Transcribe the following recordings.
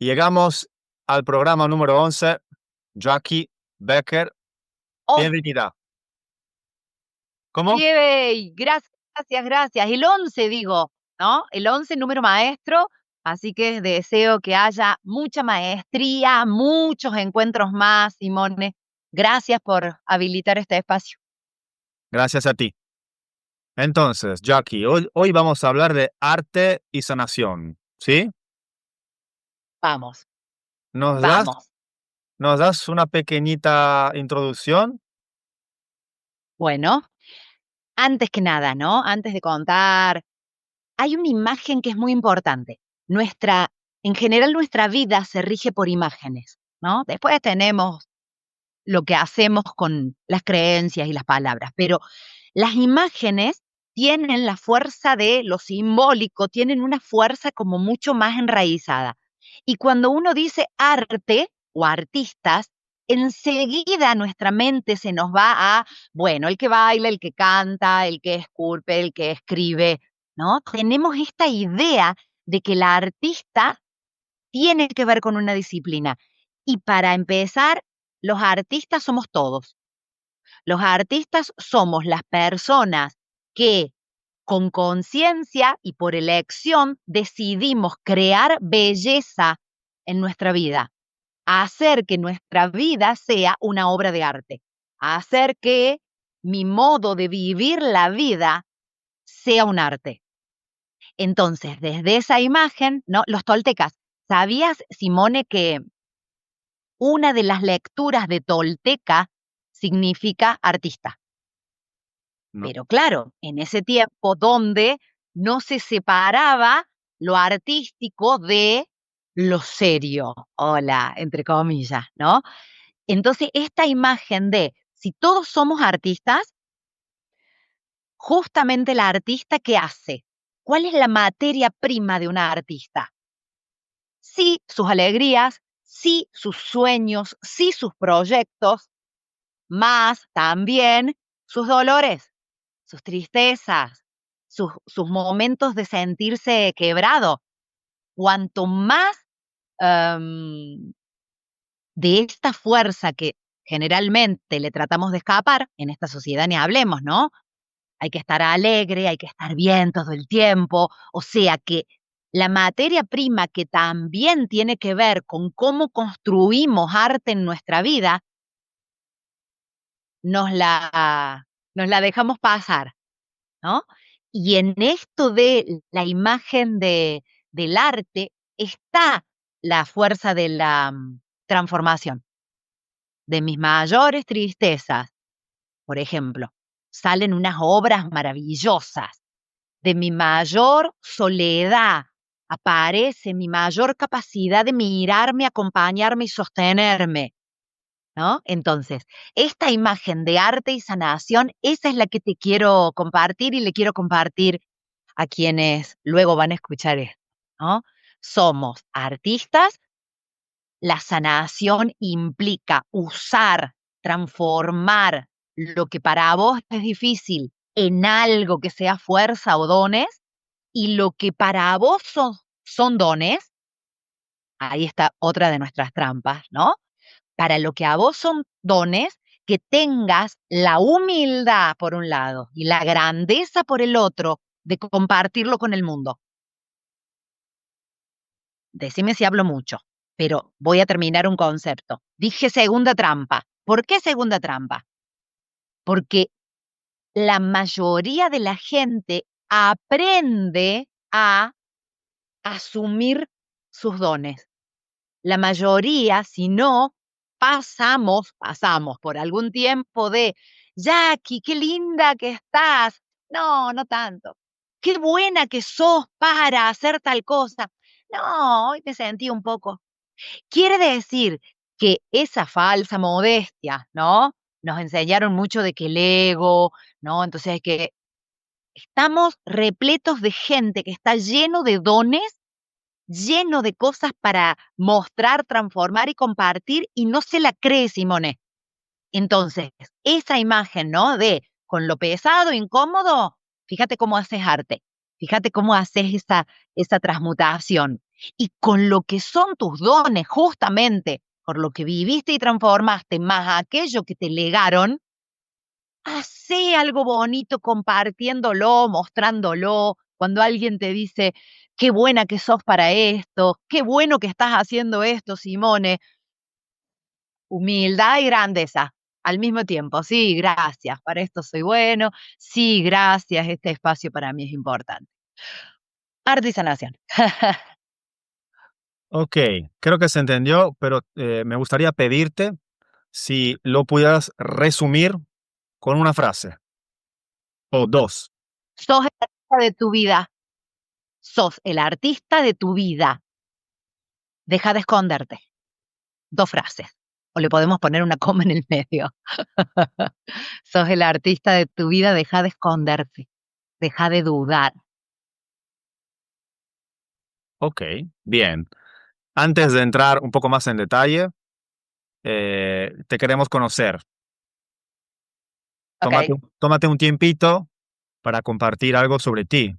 Llegamos al programa número 11. Jackie Becker, Oh, bienvenida. ¿Cómo? yay, gracias. El 11 digo, ¿no? El 11 número maestro, así que deseo que haya mucha maestría, muchos encuentros más, Simone. Gracias por habilitar este espacio. Gracias a ti. Entonces, Jackie, hoy vamos a hablar de arte y sanación, ¿sí? Vamos, ¿Nos das, vamos. nos das una pequeñita introducción? Bueno, antes que nada, ¿no? Antes de contar, hay una imagen que es muy importante. En general, nuestra vida se rige por imágenes, ¿no? Después tenemos lo que hacemos con las creencias y las palabras, pero las imágenes tienen la fuerza de lo simbólico, tienen una fuerza como mucho más enraizada. Y cuando uno dice arte o artistas, enseguida nuestra mente se nos va a, bueno, el que baila, el que canta, el que esculpe, el que escribe, ¿no? Tenemos esta idea de que la artista tiene que ver con una disciplina. Y para empezar, los artistas somos todos. Los artistas somos las personas que con conciencia y por elección decidimos crear belleza en nuestra vida, hacer que nuestra vida sea una obra de arte, hacer que mi modo de vivir la vida sea un arte. Entonces, desde esa imagen, ¿no? Los toltecas, ¿sabías, Simone, que una de las lecturas de tolteca significa artista? No. Pero claro, en ese tiempo donde no se separaba lo artístico de lo serio, hola, entre comillas, ¿no? Entonces, esta imagen de si todos somos artistas, justamente la artista, ¿qué hace? ¿Cuál es la materia prima de una artista? Sí, sus alegrías, sí, sus sueños, sí, sus proyectos, más también sus dolores, sus tristezas, sus momentos de sentirse quebrado. Cuanto más de esta fuerza que generalmente le tratamos de escapar, en esta sociedad ni hablemos, ¿no? Hay que estar alegre, hay que estar bien todo el tiempo, o sea que la materia prima que también tiene que ver con cómo construimos arte en nuestra vida, nos la, nos la dejamos pasar, ¿no? Y en esto de la imagen del arte está la fuerza de la transformación. De mis mayores tristezas, por ejemplo, salen unas obras maravillosas. De mi mayor soledad aparece mi mayor capacidad de mirarme, acompañarme y sostenerme, ¿no? Entonces, esta imagen de arte y sanación, esa es la que te quiero compartir y le quiero compartir a quienes luego van a escuchar esto, ¿no? Somos artistas, la sanación implica usar, transformar lo que para vos es difícil en algo que sea fuerza o dones, y lo que para vos son dones, ahí está otra de nuestras trampas, ¿no? Para lo que a vos son dones, que tengas la humildad por un lado y la grandeza por el otro de compartirlo con el mundo. Decime si hablo mucho, pero voy a terminar un concepto. Dije segunda trampa. ¿Por qué segunda trampa? Porque la mayoría de la gente aprende a asumir sus dones. La mayoría, si no, pasamos por algún tiempo de, Jackie, qué linda que estás. No, no tanto. Qué buena que sos para hacer tal cosa. No, hoy me sentí un poco. Quiere decir que esa falsa modestia, ¿no? Nos enseñaron mucho de que el ego, ¿no? Entonces que estamos repletos de gente que está lleno de dones, lleno de cosas para mostrar, transformar y compartir y no se la cree, Simone. Entonces, esa imagen, ¿no? De con lo pesado, incómodo, fíjate cómo haces arte, fíjate cómo haces esa transmutación. Y con lo que son tus dones, justamente por lo que viviste y transformaste, más aquello que te legaron, hacé algo bonito compartiéndolo, mostrándolo. Cuando alguien te dice, qué buena que sos para esto, qué bueno que estás haciendo esto, Simone. Humildad y grandeza al mismo tiempo. Sí, gracias, para esto soy bueno. Sí, gracias, este espacio para mí es importante. Arte y sanación. Ok, creo que se entendió, pero me gustaría pedirte si lo pudieras resumir con una frase o dos. Sos el artista de tu vida. Sos el artista de tu vida. Deja de esconderte. 2 frases. O le podemos poner una coma en el medio. Sos el artista de tu vida, deja de esconderte. Deja de dudar. Ok, bien. Antes de entrar un poco más en detalle, te queremos conocer. Ok. Tómate un tiempito para compartir algo sobre ti,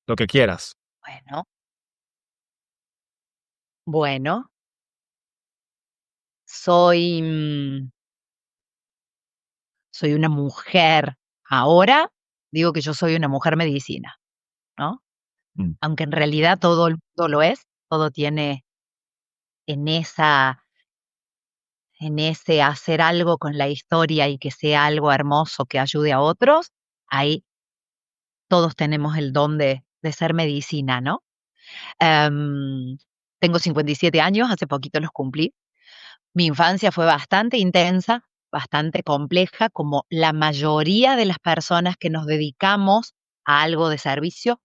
lo que quieras. Bueno, bueno. Soy, soy una mujer. Ahora digo que yo soy una mujer medicina, ¿no? Mm, Aunque en realidad todo el mundo lo es, todo tiene en ese hacer algo con la historia y que sea algo hermoso que ayude a otros, ahí todos tenemos el don de ser medicina, ¿no? Em, Tengo 57 años, hace poquito los cumplí. Mi infancia fue bastante intensa, bastante compleja, como la mayoría de las personas que nos dedicamos a algo de servicio.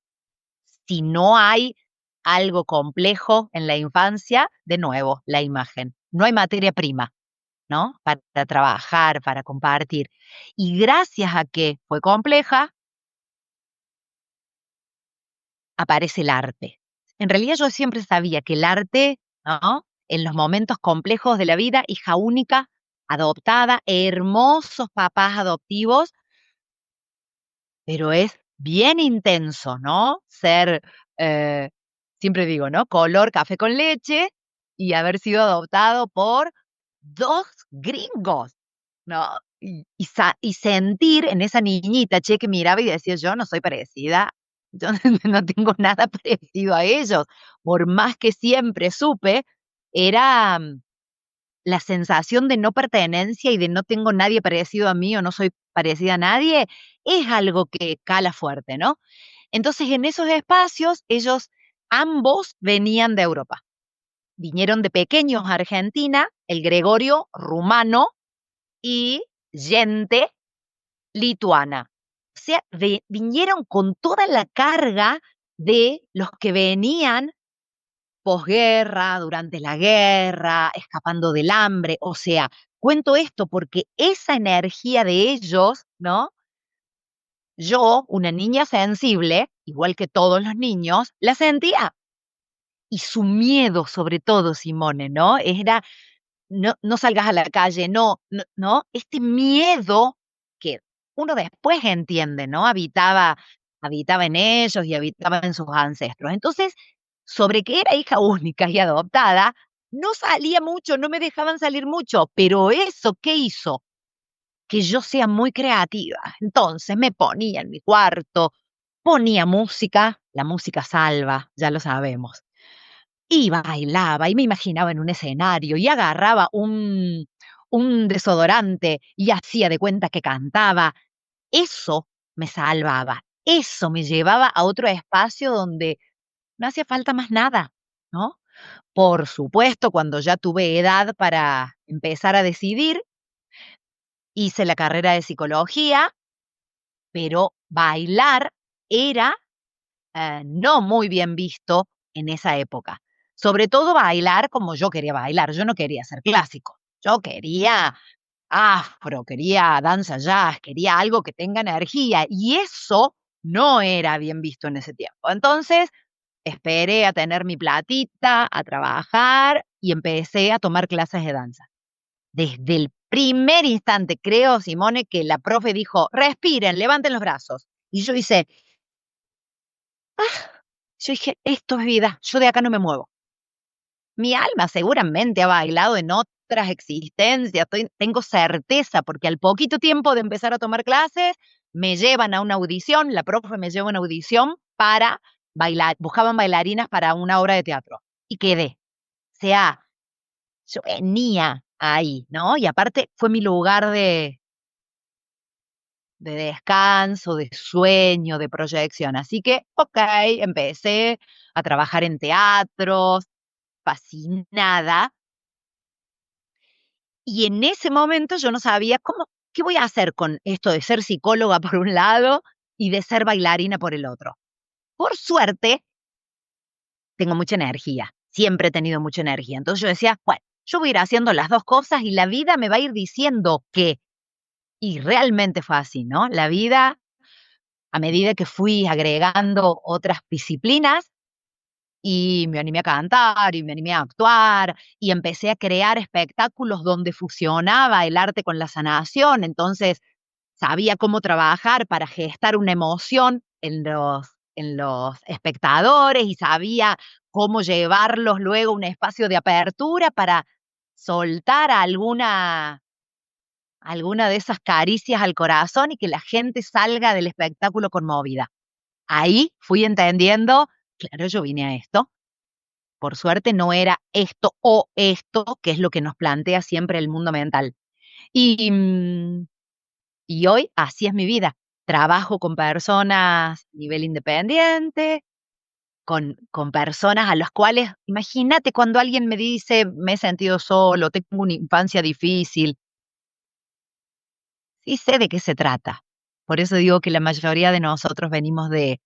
Si no hay algo complejo en la infancia, de nuevo, la imagen. No hay materia prima, ¿no? Para trabajar, para compartir. Y gracias a que fue compleja, aparece el arte. En realidad yo siempre sabía que el arte, ¿no? En los momentos complejos de la vida, hija única, adoptada, hermosos papás adoptivos, pero es bien intenso, ¿no? Ser, eh, siempre digo, ¿no? Color café con leche y haber sido adoptado por 2 gringos, ¿no? Y sentir en esa niñita, che, que miraba y decía: "Yo no soy parecida, yo no tengo nada parecido a ellos", por más que siempre supe, era la sensación de no pertenencia y de no tengo nadie parecido a mí o no soy parecida a nadie, es algo que cala fuerte, ¿no? Entonces, en esos espacios, ellos ambos venían de Europa. Vinieron de pequeños a Argentina, el Gregorio rumano y Gente lituana. O sea, vinieron con toda la carga de los que venían posguerra, durante la guerra, escapando del hambre. O sea, cuento esto porque esa energía de ellos, ¿no? Yo, una niña sensible, igual que todos los niños, la sentía. Y su miedo, sobre todo, Simone, ¿no? Era no, no salgas a la calle, no, no, no, este miedo que uno después entiende, ¿no? Habitaba en ellos y habitaba en sus ancestros. Entonces, sobre que era hija única y adoptada, no salía mucho, no me dejaban salir mucho, pero eso, ¿qué hizo? Que yo sea muy creativa. Entonces me ponía en mi cuarto, ponía música, la música salva, ya lo sabemos. Y bailaba, y me imaginaba en un escenario, y agarraba un desodorante, y hacía de cuenta que cantaba. Eso me salvaba, eso me llevaba a otro espacio donde no hacía falta más nada, ¿no? Por supuesto, cuando ya tuve edad para empezar a decidir, hice la carrera de psicología, pero bailar era no muy bien visto en esa época. Sobre todo bailar como yo quería bailar. Yo no quería ser clásico. Yo quería afro, quería danza jazz, quería algo que tenga energía. Y eso no era bien visto en ese tiempo. Entonces, esperé a tener mi platita, a trabajar y empecé a tomar clases de danza. Desde el primer instante, creo, Simone, que la profe dijo, respiren, levanten los brazos. Y yo hice, Yo dije, esto es vida, yo de acá no me muevo. Mi alma seguramente ha bailado en otras existencias, tengo certeza, porque al poquito tiempo de empezar a tomar clases, me llevan a una audición, la profe me lleva a una audición para bailar, buscaban bailarinas para una obra de teatro, y quedé. O sea, yo venía ahí, ¿no? Y aparte fue mi lugar de descanso, de sueño, de proyección. Así que, ok, empecé a trabajar en teatros, fascinada. Y en ese momento yo no sabía qué voy a hacer con esto de ser psicóloga por un lado y de ser bailarina por el otro. Por suerte, tengo mucha energía, siempre he tenido mucha energía. Entonces yo decía, bueno, yo voy a ir haciendo las dos cosas y la vida me va a ir diciendo qué. Y realmente fue así, ¿no? La vida, a medida que fui agregando otras disciplinas, y me animé a cantar, y me animé a actuar, y empecé a crear espectáculos donde fusionaba el arte con la sanación. Entonces, sabía cómo trabajar para gestar una emoción en los espectadores y sabía cómo llevarlos luego a un espacio de apertura para soltar alguna de esas caricias al corazón y que la gente salga del espectáculo conmovida. Ahí fui entendiendo, claro, yo vine a esto. Por suerte no era esto o esto, que es lo que nos plantea siempre el mundo mental. Y, y hoy así es mi vida. Trabajo con personas a nivel independiente, con personas a las cuales, imagínate cuando alguien me dice, me he sentido solo, tengo una infancia difícil, sí sé de qué se trata. Por eso digo que la mayoría de nosotros venimos de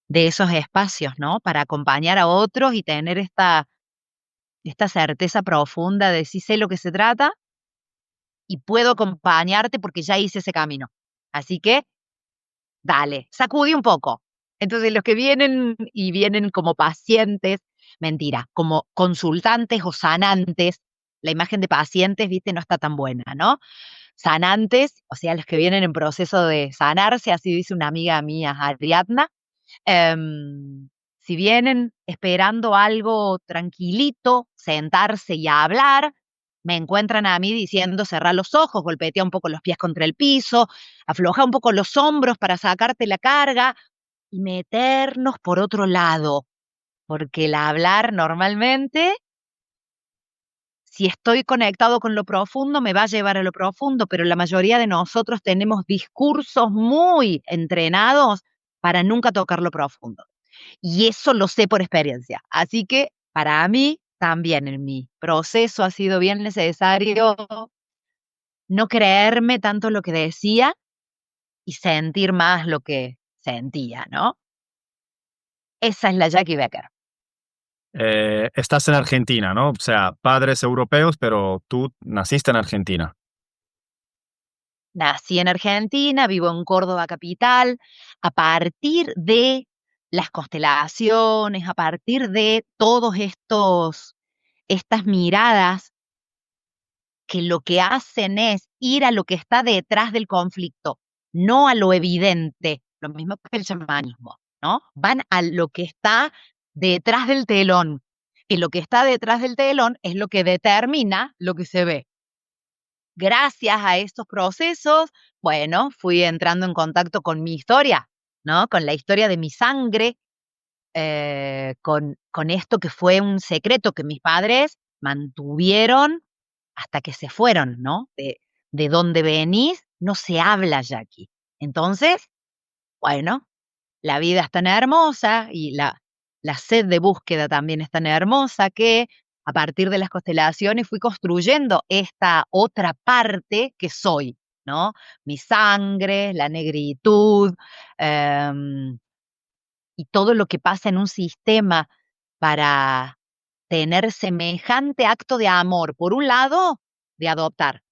esos espacios, ¿no? Para acompañar a otros y tener esta certeza profunda de si sé lo que se trata y puedo acompañarte porque ya hice ese camino. Así que, dale, sacudí un poco. Entonces, los que vienen y vienen como pacientes, mentira, como consultantes o sanantes, la imagen de pacientes, viste, no está tan buena, ¿no? Sanantes, o sea, los que vienen en proceso de sanarse, así dice una amiga mía, Ariadna. Si vienen esperando algo tranquilito, sentarse y hablar, me encuentran a mí diciendo cerrar los ojos, golpetea un poco los pies contra el piso, afloja un poco los hombros para sacarte la carga y meternos por otro lado, porque el hablar normalmente, si estoy conectado con lo profundo, me va a llevar a lo profundo, pero la mayoría de nosotros tenemos discursos muy entrenados para nunca tocar lo profundo. Y eso lo sé por experiencia. Así que para mí también en mi proceso ha sido bien necesario no creerme tanto lo que decía y sentir más lo que sentía, ¿no? Esa es la Jackie Becker. Estás en Argentina, ¿no? O sea, padres europeos, pero tú naciste en Argentina. Nací en Argentina, vivo en Córdoba capital. A partir de las constelaciones, a partir de todos estas miradas que lo que hacen es ir a lo que está detrás del conflicto, no a lo evidente, lo mismo que el chamanismo, ¿no? Van a lo que está detrás del telón, y lo que está detrás del telón es lo que determina lo que se ve. Gracias a estos procesos, bueno, fui entrando en contacto con mi historia, ¿no? Con la historia de mi sangre, con esto que fue un secreto que mis padres mantuvieron hasta que se fueron, ¿no? De dónde venís no se habla ya aquí. Entonces, bueno, la vida es tan hermosa y la sed de búsqueda también es tan hermosa que a partir de las constelaciones fui construyendo esta otra parte que soy, ¿no? Mi sangre, la negritud, em, y todo lo que pasa en un sistema para tener semejante acto de amor, por un lado, de adoptar,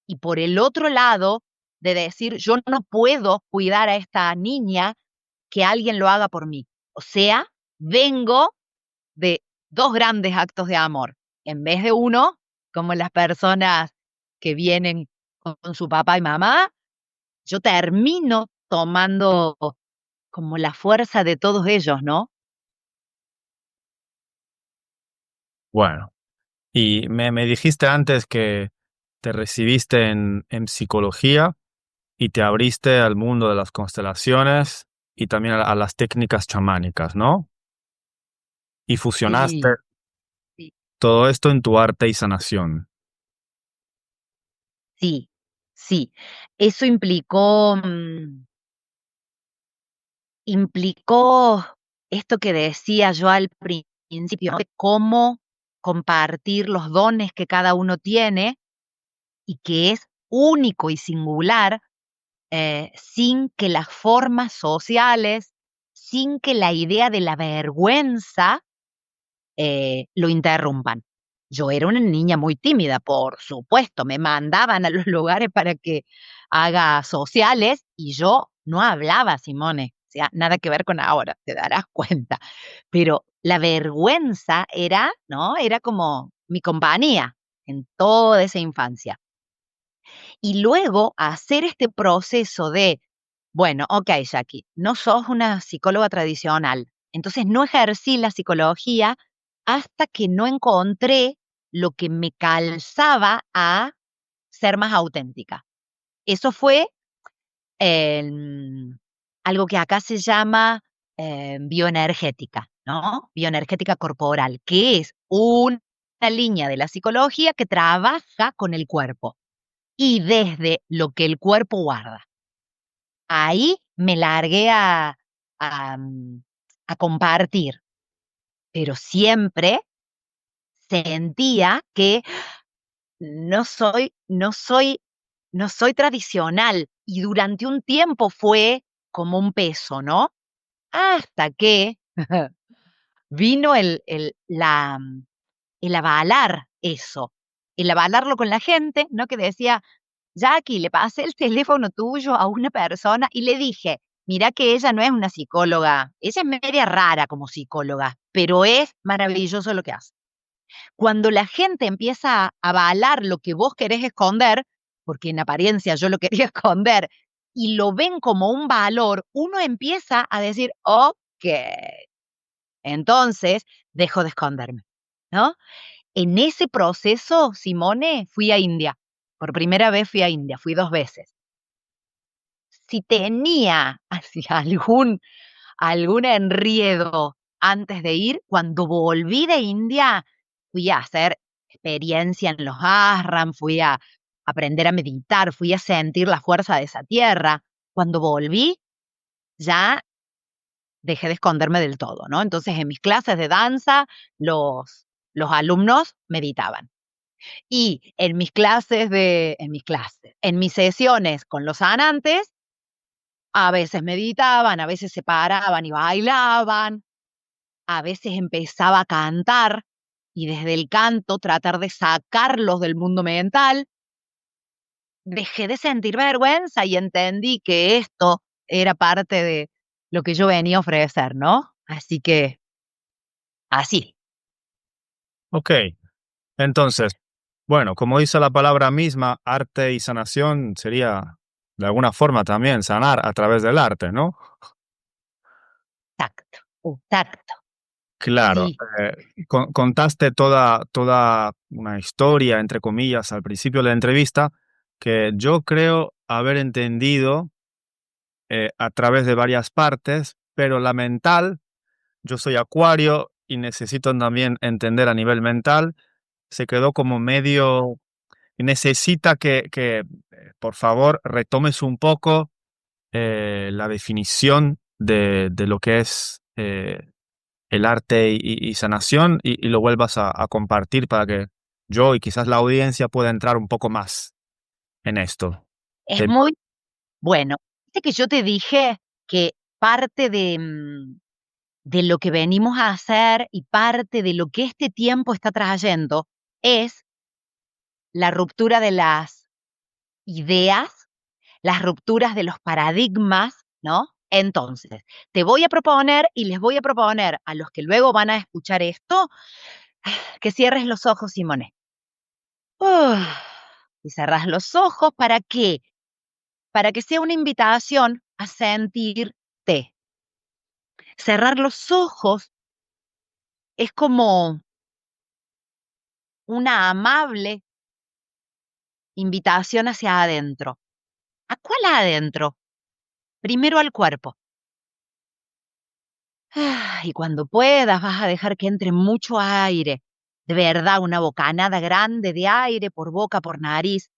y por el otro lado, de decir, yo no puedo cuidar a esta niña, que alguien lo haga por mí. O sea, vengo de dos grandes actos de amor, en vez de uno, como las personas que vienen con su papá y mamá, yo termino tomando como la fuerza de todos ellos, ¿no? Bueno, y me dijiste antes que te recibiste en psicología y te abriste al mundo de las constelaciones y también a las técnicas chamánicas, ¿no? Y fusionaste Sí, sí, todo esto en tu arte y sanación. sí, sí. Eso implicó esto que decía yo al principio, ¿no? De cómo compartir los dones que cada uno tiene y que es único y singular, sin que las formas sociales, sin que la idea de la vergüenza lo interrumpan. Yo era una niña muy tímida, por supuesto, me mandaban a los lugares para que haga sociales y yo no hablaba, Simone, o sea, nada que ver con ahora, te darás cuenta. Pero la vergüenza era, ¿no? Era como mi compañía en toda esa infancia. Y luego hacer este proceso de, bueno, ok, Jackie, no sos una psicóloga tradicional, entonces no ejercí la psicología hasta que no encontré lo que me calzaba a ser más auténtica. Eso fue em, algo que acá se llama bioenergética, ¿no? Bioenergética corporal, que es una línea de la psicología que trabaja con el cuerpo y desde lo que el cuerpo guarda. Ahí me largué a, mm, a compartir, pero siempre sentía que no soy tradicional y durante un tiempo fue como un peso, ¿no? Hasta que vino el avalar eso, el avalarlo con la gente, ¿no? Que decía, Jackie, le pasé el teléfono tuyo a una persona y le dije, mira que ella no es una psicóloga, ella es media rara como psicóloga, pero es maravilloso lo que hace. Cuando la gente empieza a avalar lo que vos querés esconder, porque en apariencia yo lo quería esconder, y lo ven como un valor, uno empieza a decir, ok, entonces dejo de esconderme, ¿no? En ese proceso, Simone, fui a India. Por primera vez fui a India, fui 2 veces. Si tenía así algún enriedo antes de ir, cuando volví de India, fui a hacer experiencia en los ashram, fui a aprender a meditar, fui a sentir la fuerza de esa tierra. Cuando volví, ya dejé de esconderme del todo, ¿no? Entonces, en mis clases de danza, los alumnos meditaban. Y en mis sesiones con los sanantes, a veces meditaban, a veces se paraban y bailaban, a veces empezaba a cantar y desde el canto tratar de sacarlos del mundo mental. Dejé de sentir vergüenza y entendí que esto era parte de lo que yo venía a ofrecer, ¿no? Así que, así. Ok, entonces, bueno, como dice la palabra misma, arte y sanación sería de alguna forma también sanar a través del arte, ¿no? Tacto, tacto. Claro, Sí, contaste toda una historia, entre comillas, al principio de la entrevista, que yo creo haber entendido a través de varias partes, pero la mental, yo soy acuario y necesito también entender a nivel mental, se quedó como medio, necesita que por favor, retomes un poco la definición de lo que es el arte y sanación y lo vuelvas a compartir para que yo y quizás la audiencia pueda entrar un poco más en esto. es Te- muy bueno. Viste que yo te dije que parte de lo que venimos a hacer y parte de lo que este tiempo está trayendo es la ruptura de las ideas, las rupturas de los paradigmas, ¿no? Entonces, te voy a proponer y les voy a proponer a los que luego van a escuchar esto que cierres los ojos, Simone. Uf, y cerrás los ojos, ¿para qué? Para que sea una invitación a sentirte. Cerrar los ojos es como una amable invitación hacia adentro. ¿A cuál adentro? Primero al cuerpo. Y cuando puedas vas a dejar que entre mucho aire. De verdad, una bocanada grande de aire por boca, por nariz.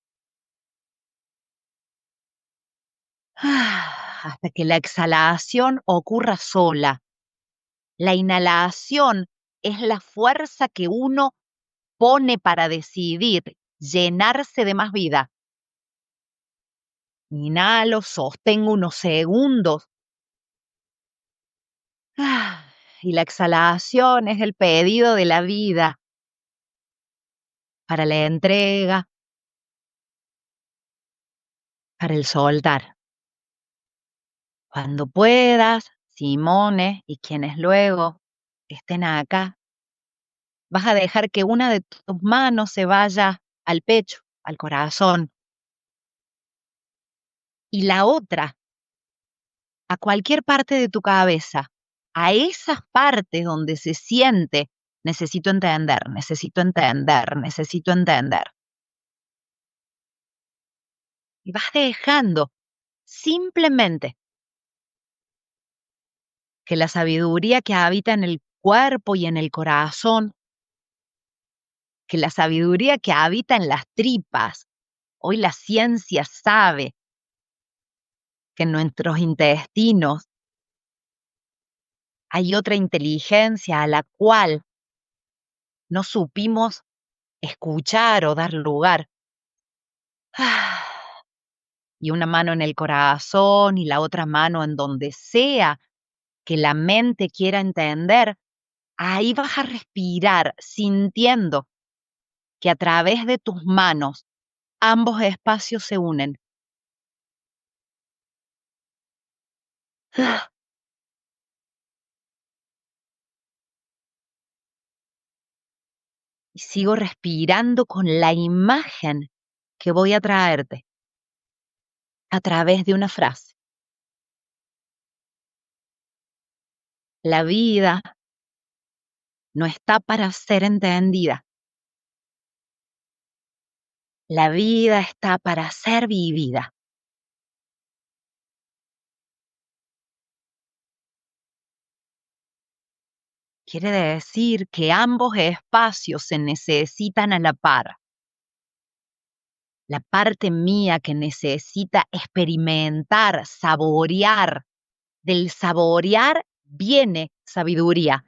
Hasta que la exhalación ocurra sola. La inhalación es la fuerza que uno pone para decidir llenarse de más vida. Inhalo, sostengo unos segundos. Y la exhalación es el pedido de la vida para la entrega, para el soltar. Cuando puedas, Simone y quienes luego estén acá, vas a dejar que una de tus manos se vaya al pecho, al corazón, y la otra a cualquier parte de tu cabeza, a esas partes donde se siente, necesito entender, necesito entender, necesito entender. Y vas dejando simplemente que la sabiduría que habita en el cuerpo y en el corazón, que la sabiduría que habita en las tripas, hoy la ciencia sabe que en nuestros intestinos hay otra inteligencia a la cual no supimos escuchar o dar lugar. Y una mano en el corazón y la otra mano en donde sea que la mente quiera entender, ahí vas a respirar sintiendo que a través de tus manos ambos espacios se unen. Y sigo respirando con la imagen que voy a traerte a través de una frase. La vida no está para ser entendida. La vida está para ser vivida. Quiere decir que ambos espacios se necesitan a la par. La parte mía que necesita experimentar, saborear. Del saborear viene sabiduría.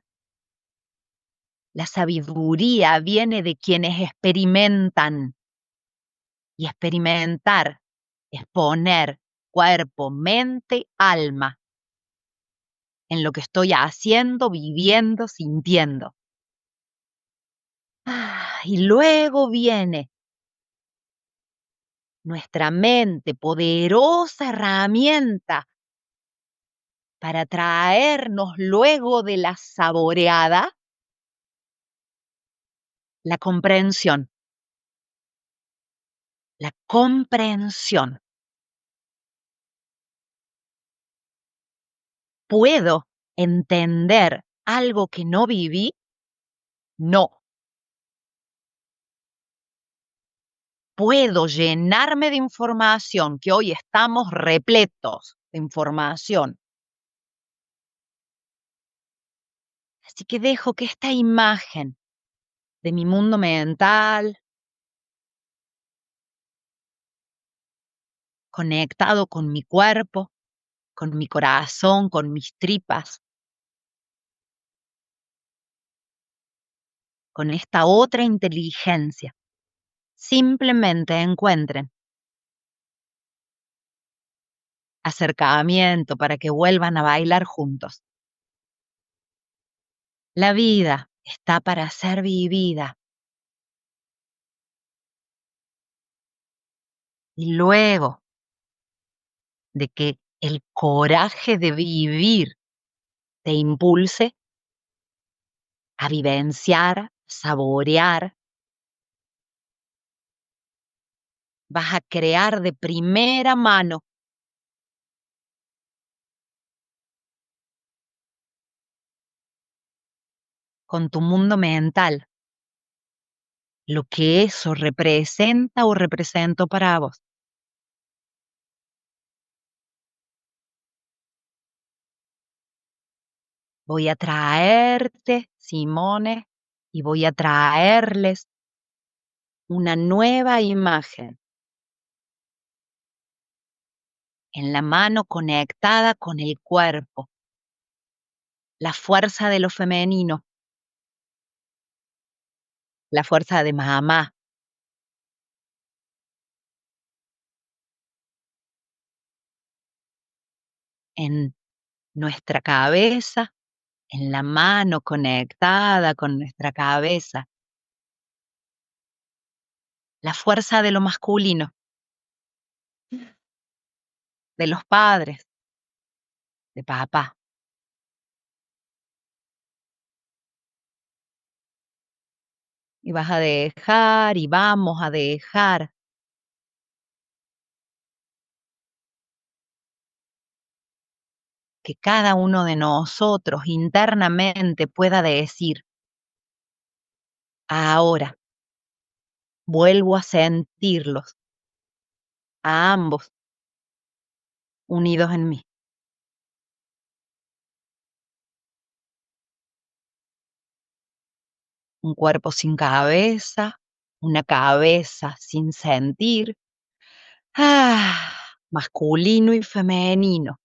La sabiduría viene de quienes experimentan. Y experimentar es poner cuerpo, mente, alma en lo que estoy haciendo, viviendo, sintiendo. Y luego viene nuestra mente, poderosa herramienta para traernos luego de la saboreada la comprensión. La comprensión. ¿Puedo entender algo que no viví? No. ¿Puedo llenarme de información, que hoy estamos repletos de información? Así que dejo que esta imagen de mi mundo mental, conectado con mi cuerpo, con mi corazón, con mis tripas, con esta otra inteligencia, simplemente encuentren acercamiento para que vuelvan a bailar juntos. La vida está para ser vivida. Y luego de que el coraje de vivir te impulse a vivenciar, saborear, vas a crear de primera mano con tu mundo mental lo que eso representa o representó para vos. Voy a traerte, Simone, y voy a traerles una nueva imagen en la mano conectada con el cuerpo, la fuerza de lo femenino, la fuerza de mamá, en nuestra cabeza, en la mano conectada con nuestra cabeza, la fuerza de lo masculino, de los padres, de papá. Y vas a dejar y vamos a dejar que cada uno de nosotros internamente pueda decir, ahora vuelvo a sentirlos, a ambos, unidos en mí. Un cuerpo sin cabeza, una cabeza sin sentir, masculino y femenino.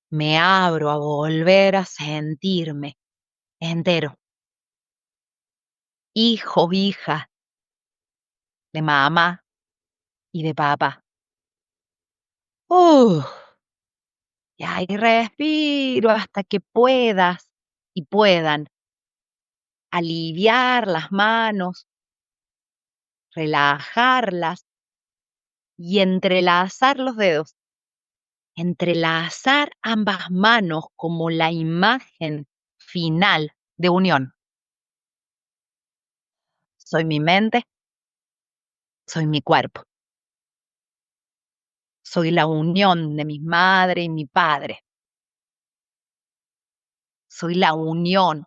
Me abro a volver a sentirme entero. Hijo, hija, de mamá y de papá. Y ahí respiro hasta que puedas y puedan aliviar las manos, relajarlas y entrelazar los dedos. Entrelazar ambas manos como la imagen final de unión. Soy mi mente, soy mi cuerpo. Soy la unión de mi madre y mi padre. Soy la unión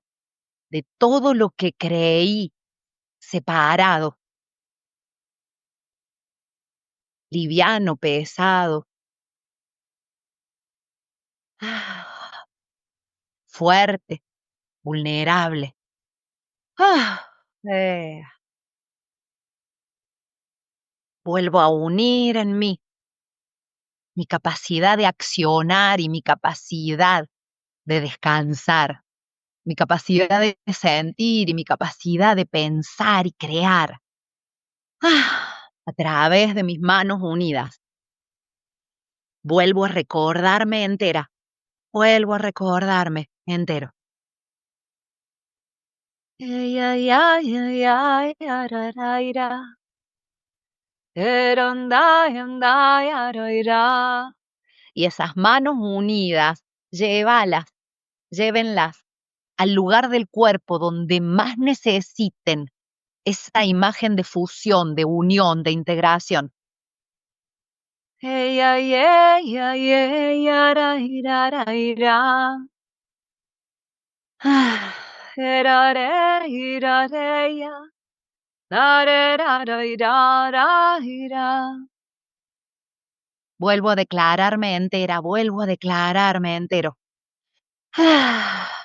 de todo lo que creí separado, liviano, pesado, fuerte, vulnerable. Ah, eh, Vuelvo a unir en mí mi capacidad de accionar y mi capacidad de descansar, mi capacidad de sentir y mi capacidad de pensar y crear. A través de mis manos unidas. Vuelvo a recordarme entera. Vuelvo a recordarme entero. Ay, ay, ay, ay, ay, araraira. Erondai, ondai, araira. Y esas manos unidas, llévenlas al lugar del cuerpo donde más necesiten esa imagen de fusión, de unión, de integración. Hey, ay, ay, ay, ay, araira. Erare, irareya. Vuelvo a declararme entera, vuelvo a declararme entero.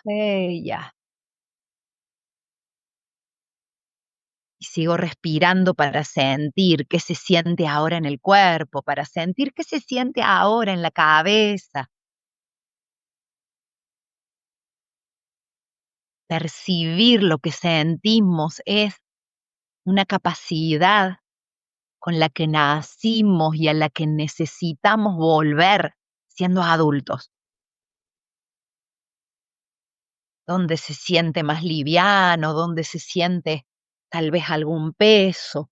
Ella. Y sigo respirando para sentir qué se siente ahora en el cuerpo, para sentir qué se siente ahora en la cabeza. Percibir lo que sentimos es una capacidad con la que nacimos y a la que necesitamos volver siendo adultos. Donde se siente más liviano, donde se siente tal vez algún peso.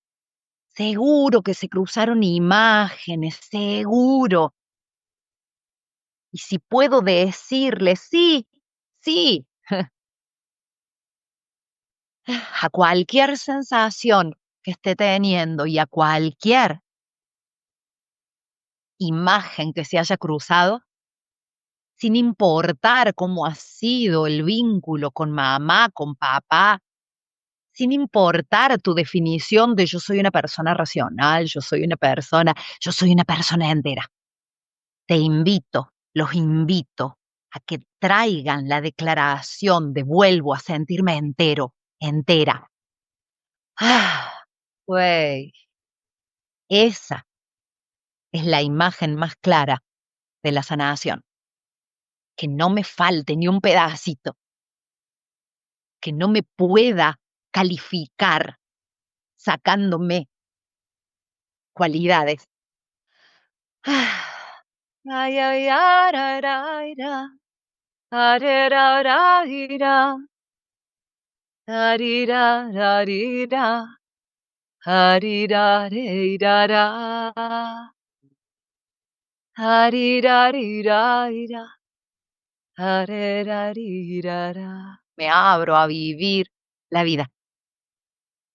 Seguro que se cruzaron imágenes, seguro. Y si puedo decirle sí, sí, a cualquier sensación que esté teniendo y a cualquier imagen que se haya cruzado, sin importar cómo ha sido el vínculo con mamá, con papá, sin importar tu definición de yo soy una persona racional, yo soy una persona entera. Te invito, los invito a que traigan la declaración de vuelvo a sentirme entero, entera. Güey, esa es la imagen más clara de la sanación. Que no me falte ni un pedacito, que no me pueda calificar sacándome cualidades. Ay, ay, araraira, areraraira, arirararira, arirareirara, arirariraira, arerarirara. Me abro a vivir la vida,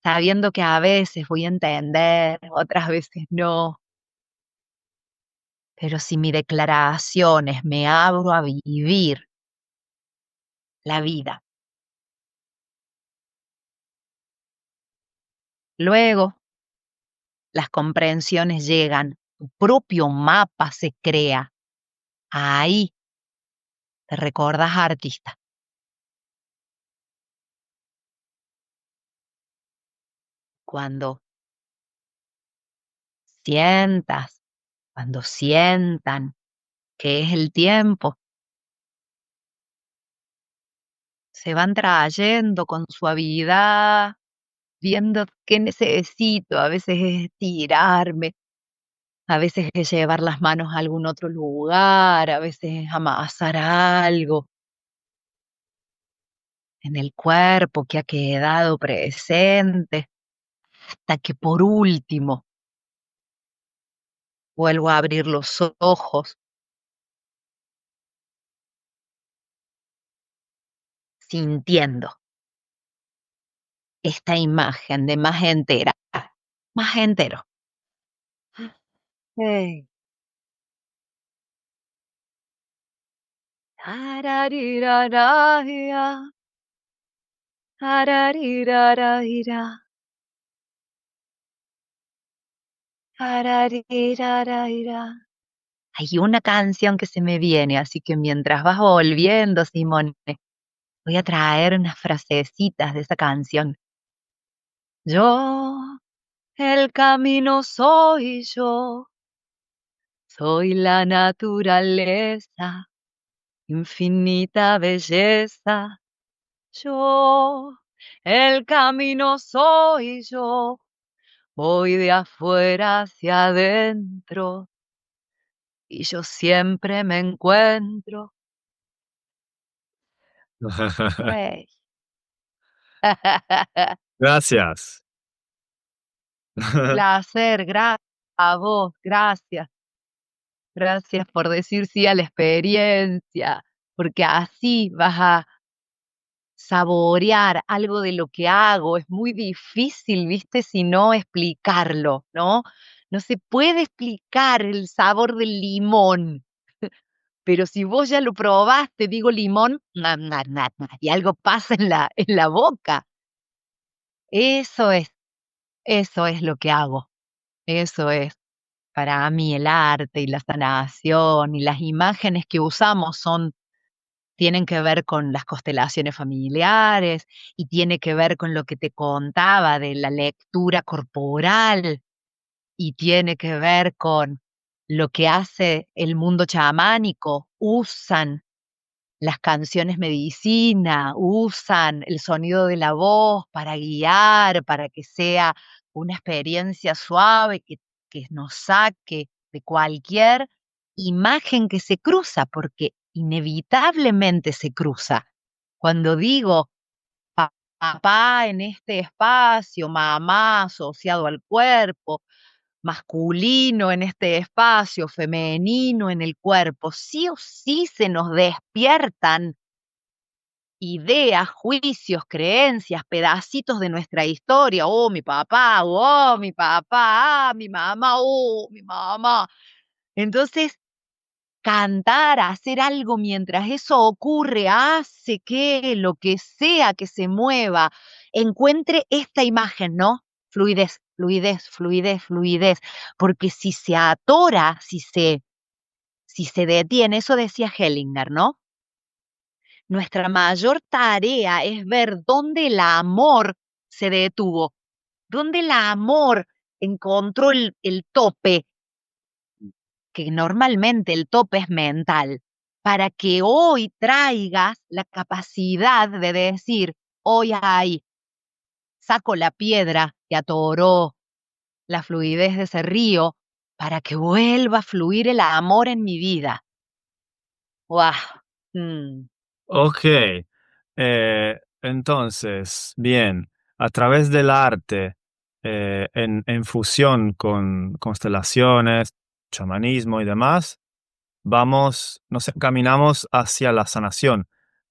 sabiendo que a veces voy a entender, otras veces no. Pero si mi declaración es me abro a vivir la vida. Luego, las comprensiones llegan, tu propio mapa se crea. Ahí te recordás artista. Cuando sientas, cuando sientan que es el tiempo, se van trayendo con suavidad, viendo qué necesito. A veces es estirarme, a veces es llevar las manos a algún otro lugar, a veces es amasar algo en el cuerpo que ha quedado presente, hasta que por último vuelvo a abrir los ojos, sintiendo esta imagen de más entero. Hey. Arariraraia, arariraraira, arariraraira. Hay una canción que se me viene, así que mientras vas volviendo, Simone, voy a traer unas frasecitas de esa canción. Yo, el camino soy yo, soy la naturaleza, infinita belleza. Yo, el camino soy yo, voy de afuera hacia adentro y yo siempre me encuentro. Güey. Gracias. Placer, gracias a vos, gracias. Gracias por decir sí a la experiencia, porque así vas a saborear algo de lo que hago. Es muy difícil, ¿viste? Si no explicarlo, ¿no? No se puede explicar el sabor del limón, pero si vos ya lo probaste, digo limón, y algo pasa en la boca. Eso es, eso es lo que hago. Eso es. Para mí el arte y la sanación y las imágenes que usamos tienen que ver con las constelaciones familiares y tiene que ver con lo que te contaba de la lectura corporal y tiene que ver con lo que hace el mundo chamánico. Usan las canciones medicina, usan el sonido de la voz para guiar, para que sea una experiencia suave que nos saque de cualquier imagen que se cruza, porque inevitablemente se cruza. Cuando digo papá en este espacio, mamá asociado al cuerpo, masculino en este espacio, femenino en el cuerpo, sí o sí se nos despiertan ideas, juicios, creencias, pedacitos de nuestra historia. Oh, mi papá, ah, mi mamá, oh, mi mamá. Entonces, cantar, hacer algo mientras eso ocurre, hace que lo que sea que se mueva encuentre esta imagen, ¿no? Fluidez, fluidez, fluidez, fluidez. Porque si se atora, si se detiene, eso decía Hellinger, ¿no? Nuestra mayor tarea es ver dónde el amor se detuvo, dónde el amor encontró el tope, que normalmente el tope es mental, para que hoy traigas la capacidad de decir, hoy hay, saco la piedra que atoró la fluidez de ese río para que vuelva a fluir el amor en mi vida. ¡Wow! Ok, entonces, bien, a través del arte, en fusión con constelaciones, chamanismo y demás, vamos, nos encaminamos hacia la sanación.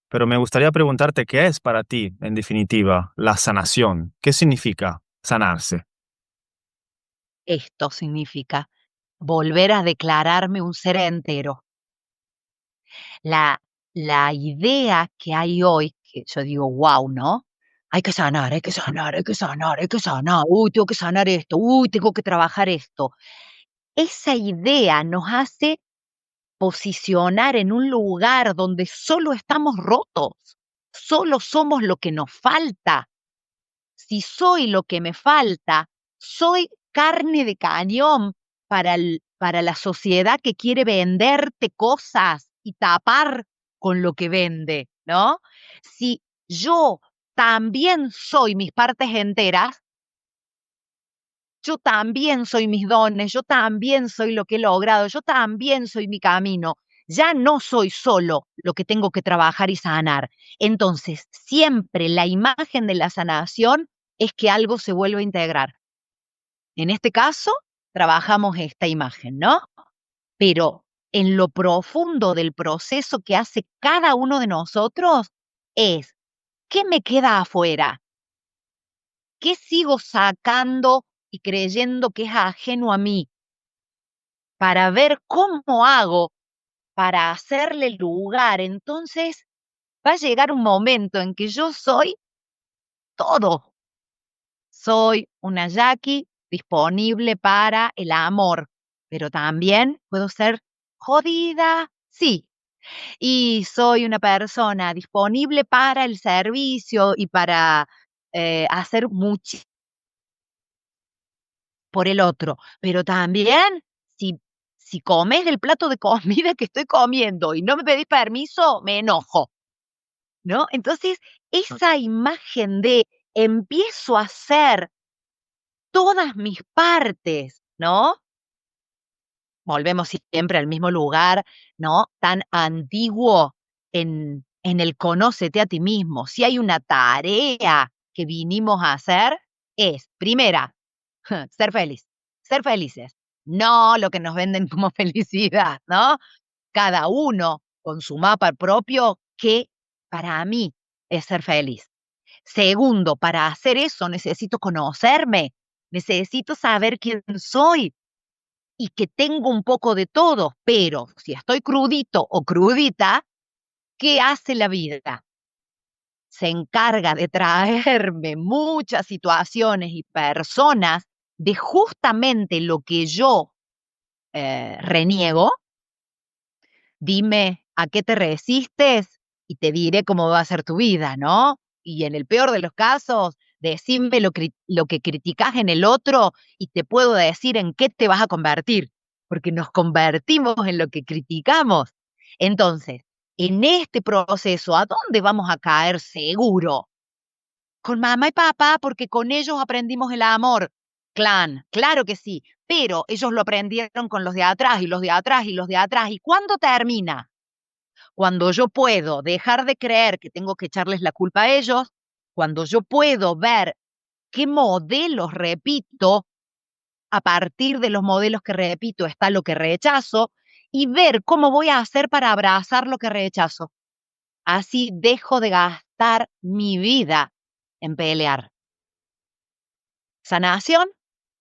Pero me gustaría preguntarte qué es para ti, en definitiva, la sanación. ¿Qué significa sanarse? Esto significa volver a declararme un ser entero. La, la idea que hay hoy, que yo digo, wow, ¿no? Hay que sanar, hay que sanar, hay que sanar, hay que sanar. Uy, tengo que sanar esto. Uy, tengo que trabajar esto. Esa idea nos hace posicionar en un lugar donde solo estamos rotos. Solo somos lo que nos falta. Si soy lo que me falta, soy carne de cañón para la sociedad que quiere venderte cosas y tapar con lo que vende, ¿no? Si yo también soy mis partes enteras, yo también soy mis dones, yo también soy lo que he logrado, yo también soy mi camino. Ya no soy solo lo que tengo que trabajar y sanar. Entonces, siempre la imagen de la sanación es que algo se vuelve a integrar. En este caso, trabajamos esta imagen, ¿no? Pero en lo profundo del proceso que hace cada uno de nosotros es, ¿qué me queda afuera? ¿Qué sigo sacando y creyendo que es ajeno a mí? Para ver cómo hago para hacerle lugar. Entonces va a llegar un momento en que yo soy todo. Soy una Jackie disponible para el amor, pero también puedo ser jodida, sí. Y soy una persona disponible para el servicio y para hacer mucho por el otro, pero también si, si comes el plato de comida que estoy comiendo y no me pedís permiso, me enojo, ¿no? Entonces, esa imagen de empiezo a hacer todas mis partes, ¿no? Volvemos siempre al mismo lugar, ¿no? Tan antiguo en el conócete a ti mismo. Si hay una tarea que vinimos a hacer, es, primera, ser feliz, ser felices. No lo que nos venden como felicidad, ¿no? Cada uno con su mapa propio que para mí es ser feliz. Segundo, para hacer eso necesito conocerme, necesito saber quién soy y que tengo un poco de todo, pero si estoy crudito o crudita, ¿qué hace la vida? Se encarga de traerme muchas situaciones y personas de justamente lo que yo reniego. Dime a qué te resistes y te diré cómo va a ser tu vida, ¿no? Y en el peor de los casos, decime lo que criticas en el otro y te puedo decir en qué te vas a convertir, porque nos convertimos en lo que criticamos. Entonces, en este proceso, ¿a dónde vamos a caer seguro? Con mamá y papá, porque con ellos aprendimos el amor. Clan, claro que sí, pero ellos lo aprendieron con los de atrás y los de atrás y los de atrás. ¿Y cuándo termina? Cuando yo puedo dejar de creer que tengo que echarles la culpa a ellos, cuando yo puedo ver qué modelos repito, a partir de los modelos que repito está lo que rechazo, y ver cómo voy a hacer para abrazar lo que rechazo. Así dejo de gastar mi vida en pelear. Sanación,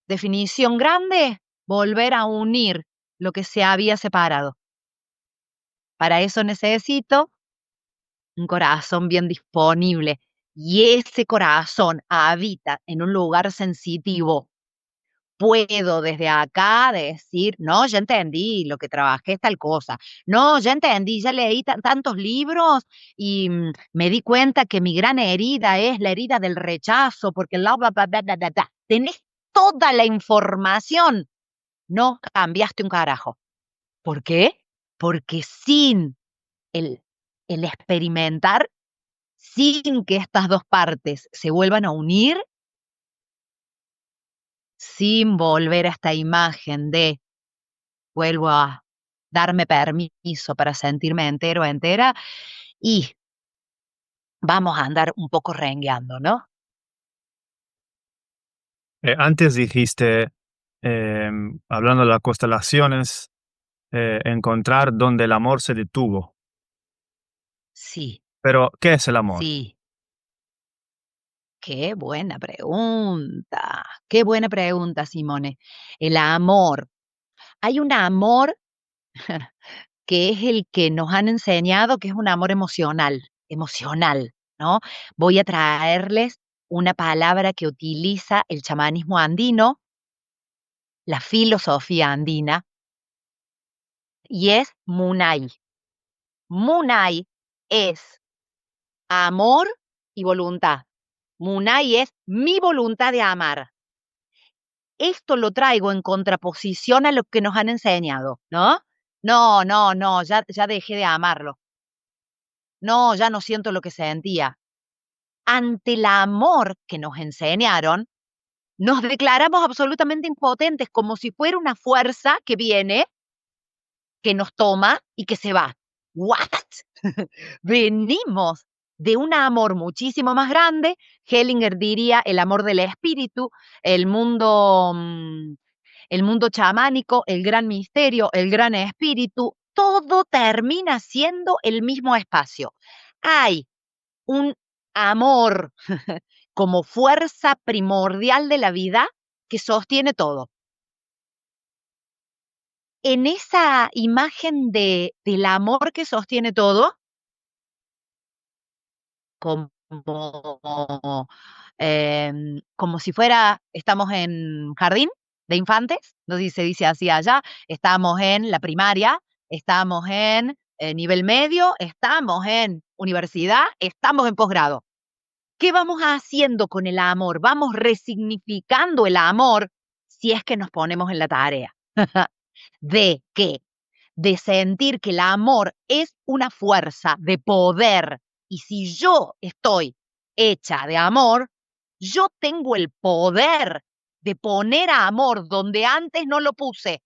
definición grande, volver a unir lo que se había separado. Para eso necesito un corazón bien disponible. Y ese corazón habita en un lugar sensitivo. Puedo desde acá decir, no, ya entendí lo que trabajé es tal cosa. No, ya entendí, ya leí tantos libros y me di cuenta que mi gran herida es la herida del rechazo, porque la bla, bla, bla, bla, bla, bla. Tenés toda la información. No cambiaste un carajo. ¿Por qué? Porque sin el, el experimentar, sin que estas dos partes se vuelvan a unir, sin volver a esta imagen de vuelvo a darme permiso para sentirme entero, entera, y vamos a andar un poco rengueando, ¿no? Antes dijiste, hablando de las constelaciones, encontrar donde el amor se detuvo. Sí, Pero, ¿qué es el amor? sí. Qué buena pregunta. Qué buena pregunta, Simone. El amor. Hay un amor que es el que nos han enseñado que es un amor emocional, ¿no? Voy a traerles una palabra que utiliza el chamanismo andino, la filosofía andina, y es Munay. Munay es amor y voluntad. Munay es mi voluntad de amar. Esto lo traigo en contraposición a lo que nos han enseñado, ¿no? No, no, no, ya dejé de amarlo. No, ya no siento lo que sentía. Ante el amor que nos enseñaron, nos declaramos absolutamente impotentes, como si fuera una fuerza que viene, que nos toma y que se va. ¿What? Venimos de un amor muchísimo más grande. Hellinger diría el amor del espíritu, el mundo, el mundo chamánico, el gran misterio, el gran espíritu. Todo termina siendo el mismo espacio. Hay un amor como fuerza primordial de la vida que sostiene todo. En esa imagen del amor que sostiene todo, como, como si fuera, estamos en jardín de infantes, no sé si se dice así allá, estamos en la primaria, estamos en nivel medio, estamos en universidad, estamos en posgrado. ¿Qué vamos haciendo con el amor? Vamos resignificando el amor si es que nos ponemos en la tarea. ¿De qué? De sentir que el amor es una fuerza de poder. Y si yo estoy hecha de amor, yo tengo el poder de poner amor donde antes no lo puse.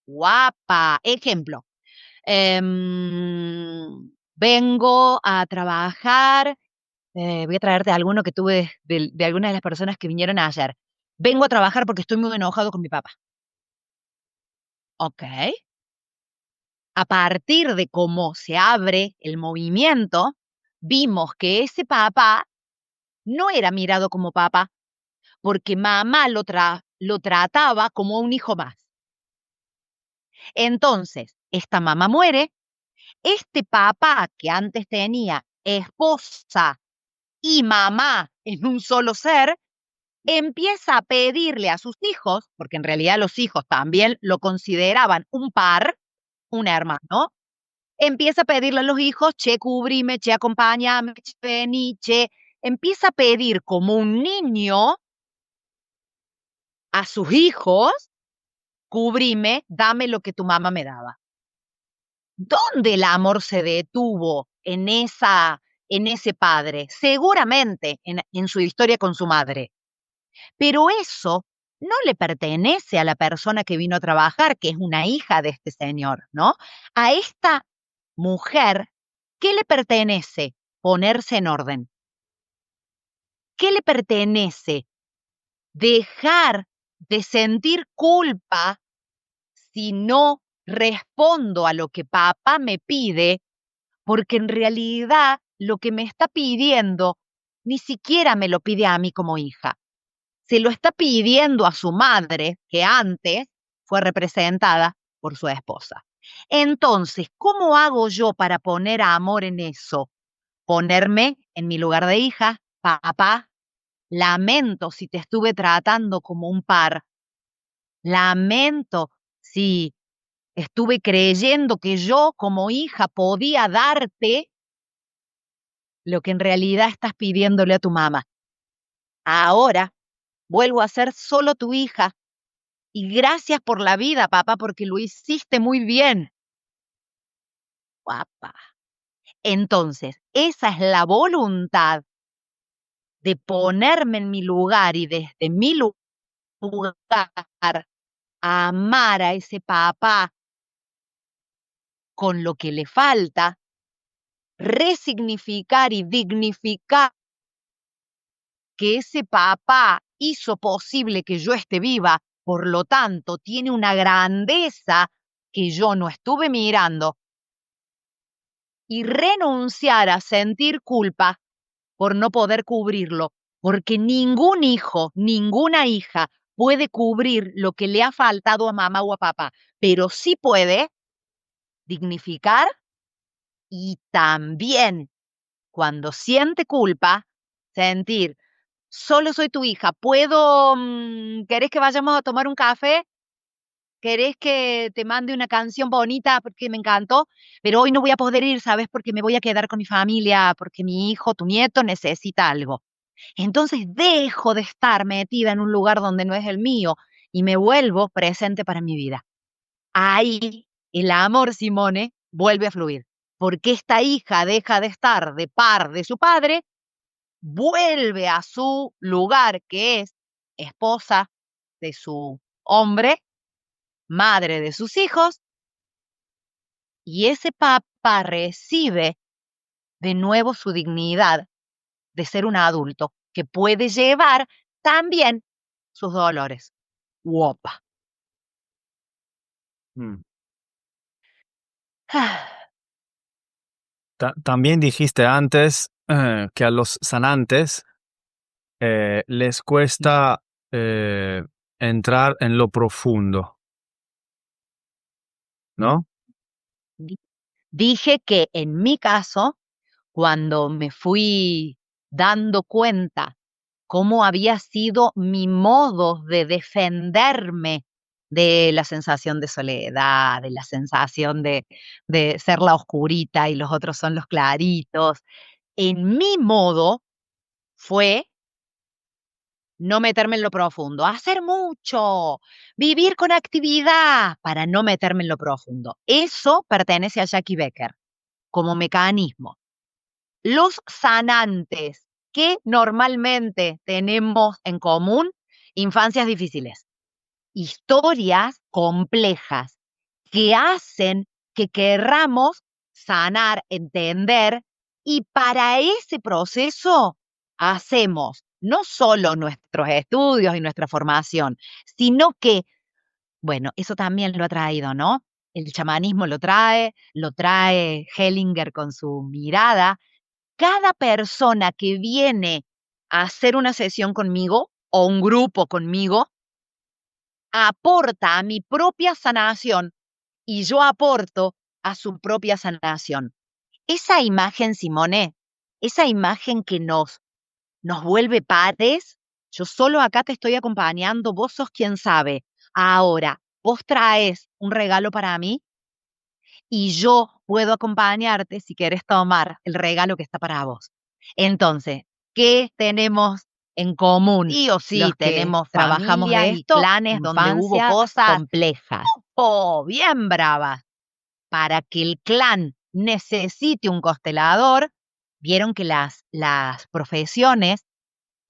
Guapa. Ejemplo, vengo a trabajar, voy a traerte alguno que tuve de algunas de las personas que vinieron ayer. Vengo a trabajar porque estoy muy enojado con mi papá. Ok. A partir de cómo se abre el movimiento, vimos que ese papá no era mirado como papá, porque mamá lo trataba como un hijo más. Entonces, esta mamá muere, este papá que antes tenía esposa y mamá en un solo ser, empieza a pedirle a sus hijos, porque en realidad los hijos también lo consideraban un par, un hermano, empieza a pedirle a los hijos, che, cubrime, che, acompáñame, che, vení, che. Empieza a pedir como un niño a sus hijos, cubrime, dame lo que tu mamá me daba. ¿Dónde el amor se detuvo en ese padre? Seguramente en su historia con su madre. Pero eso no le pertenece a la persona que vino a trabajar, que es una hija de este señor, ¿no? A esta mujer, ¿qué le pertenece? Ponerse en orden. ¿Qué le pertenece? Dejar de sentir culpa si no respondo a lo que papá me pide, porque en realidad lo que me está pidiendo ni siquiera me lo pide a mí como hija. Se lo está pidiendo a su madre, que antes fue representada por su esposa. Entonces, ¿cómo hago yo para poner amor en eso? Ponerme en mi lugar de hija, papá, lamento si te estuve tratando como un par, lamento si estuve creyendo que yo como hija podía darte lo que en realidad estás pidiéndole a tu mamá. Ahora vuelvo a ser solo tu hija y gracias por la vida, papá, porque lo hiciste muy bien. Guapa. Entonces, esa es la voluntad de ponerme en mi lugar y desde mi lugar a amar a ese papá con lo que le falta, resignificar y dignificar que ese papá hizo posible que yo esté viva, por lo tanto, tiene una grandeza que yo no estuve mirando, y renunciar a sentir culpa por no poder cubrirlo, porque ningún hijo, ninguna hija puede cubrir lo que le ha faltado a mamá o a papá, pero sí puede dignificar y también cuando siente culpa, sentir, solo soy tu hija, puedo, ¿querés que vayamos a tomar un café? ¿Querés que te mande una canción bonita porque me encantó? Pero hoy no voy a poder ir, ¿sabes? Porque me voy a quedar con mi familia, porque mi hijo, tu nieto, necesita algo. Entonces dejo de estar metida en un lugar donde no es el mío y me vuelvo presente para mi vida. Ahí el amor, Simone, vuelve a fluir, porque esta hija deja de estar de par de su padre, vuelve a su lugar que es esposa de su hombre, madre de sus hijos, y ese papá recibe de nuevo su dignidad de ser un adulto que puede llevar también sus dolores. Uopa. Mm. También dijiste antes que a los sanantes les cuesta entrar en lo profundo, ¿no? Dije que en mi caso, cuando me fui dando cuenta cómo había sido mi modo de defenderme de la sensación de soledad, de la sensación de ser la oscurita y los otros son los claritos, en mi modo fue no meterme en lo profundo, hacer mucho, vivir con actividad para no meterme en lo profundo. Eso pertenece a Jackie Becker como mecanismo. Los sanantes que normalmente tenemos en común, infancias difíciles, historias complejas que hacen que querramos sanar, entender, y para ese proceso hacemos no solo nuestros estudios y nuestra formación, sino que, bueno, eso también lo ha traído, ¿no? El chamanismo lo trae Hellinger con su mirada. Cada persona que viene a hacer una sesión conmigo o un grupo conmigo aporta a mi propia sanación y yo aporto a su propia sanación. Esa imagen, Simone, esa imagen que nos vuelve pares, yo solo acá te estoy acompañando, vos sos quien sabe. Ahora, vos traes un regalo para mí y yo puedo acompañarte si quieres tomar el regalo que está para vos. Entonces, ¿qué tenemos en común? Sí o sí tenemos trabajamos de esto, clanes donde hubo cosas complejas. Oh, bien bravas. Para que el clan necesite un constelador, vieron que las profesiones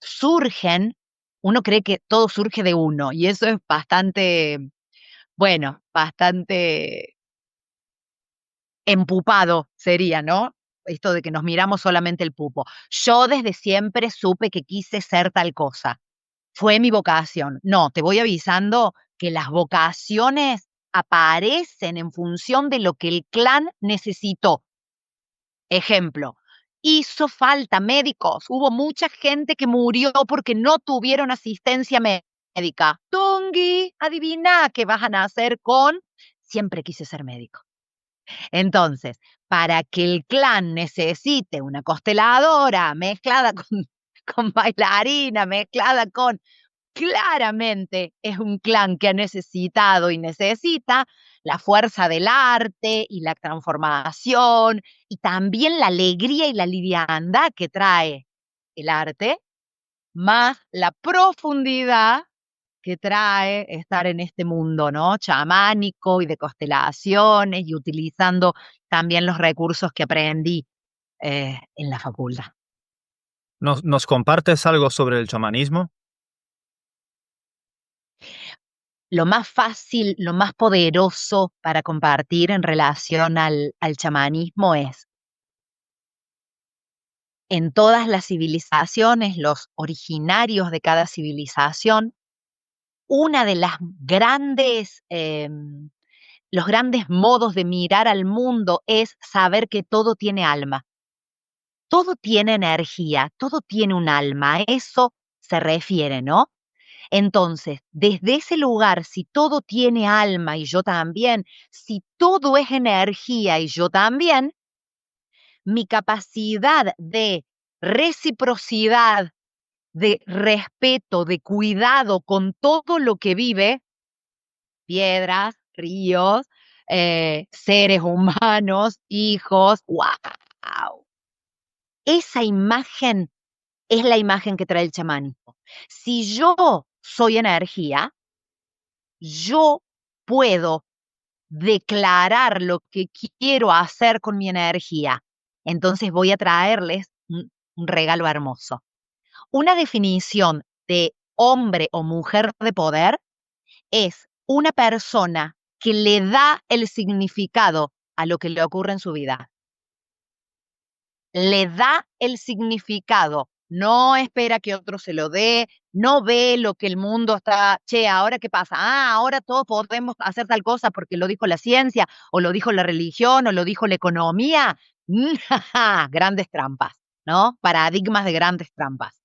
surgen, uno cree que todo surge de uno, y eso es bastante, bueno, bastante empupado sería, ¿no? Esto de que nos miramos solamente el pupo. Yo desde siempre supe que quise ser tal cosa. Fue mi vocación. No, te voy avisando que las vocaciones aparecen en función de lo que el clan necesitó. Ejemplo, hizo falta médicos. Hubo mucha gente que murió porque no tuvieron asistencia médica. Tungi, adivina que vas a nacer con siempre quise ser médico. Entonces, para que el clan necesite una consteladora mezclada con bailarina, mezclada con... Claramente es un clan que ha necesitado y necesita la fuerza del arte y la transformación y también la alegría y la liviandad que trae el arte, más la profundidad que trae estar en este mundo, ¿no? Chamánico y de constelaciones y utilizando también los recursos que aprendí en la facultad. ¿Nos compartes algo sobre el chamanismo? Lo más fácil, lo más poderoso para compartir en relación al chamanismo es, en todas las civilizaciones, los originarios de cada civilización, una de las grandes, los grandes modos de mirar al mundo es saber que todo tiene alma, todo tiene energía, todo tiene un alma, a eso se refiere, ¿no? Entonces, desde ese lugar, si todo tiene alma y yo también, si todo es energía y yo también, mi capacidad de reciprocidad, de respeto, de cuidado con todo lo que vive, piedras, ríos, seres humanos, hijos, wow. Esa imagen es la imagen que trae el chamánico. Si yo soy energía, yo puedo declarar lo que quiero hacer con mi energía. Entonces voy a traerles un regalo hermoso. Una definición de hombre o mujer de poder es una persona que le da el significado a lo que le ocurre en su vida. Le da el significado, no espera que otro se lo dé, no ve lo que el mundo está, che, ¿ahora qué pasa? Ah, ahora todos podemos hacer tal cosa porque lo dijo la ciencia, o lo dijo la religión, o lo dijo la economía. Grandes trampas, ¿no? Paradigmas de grandes trampas.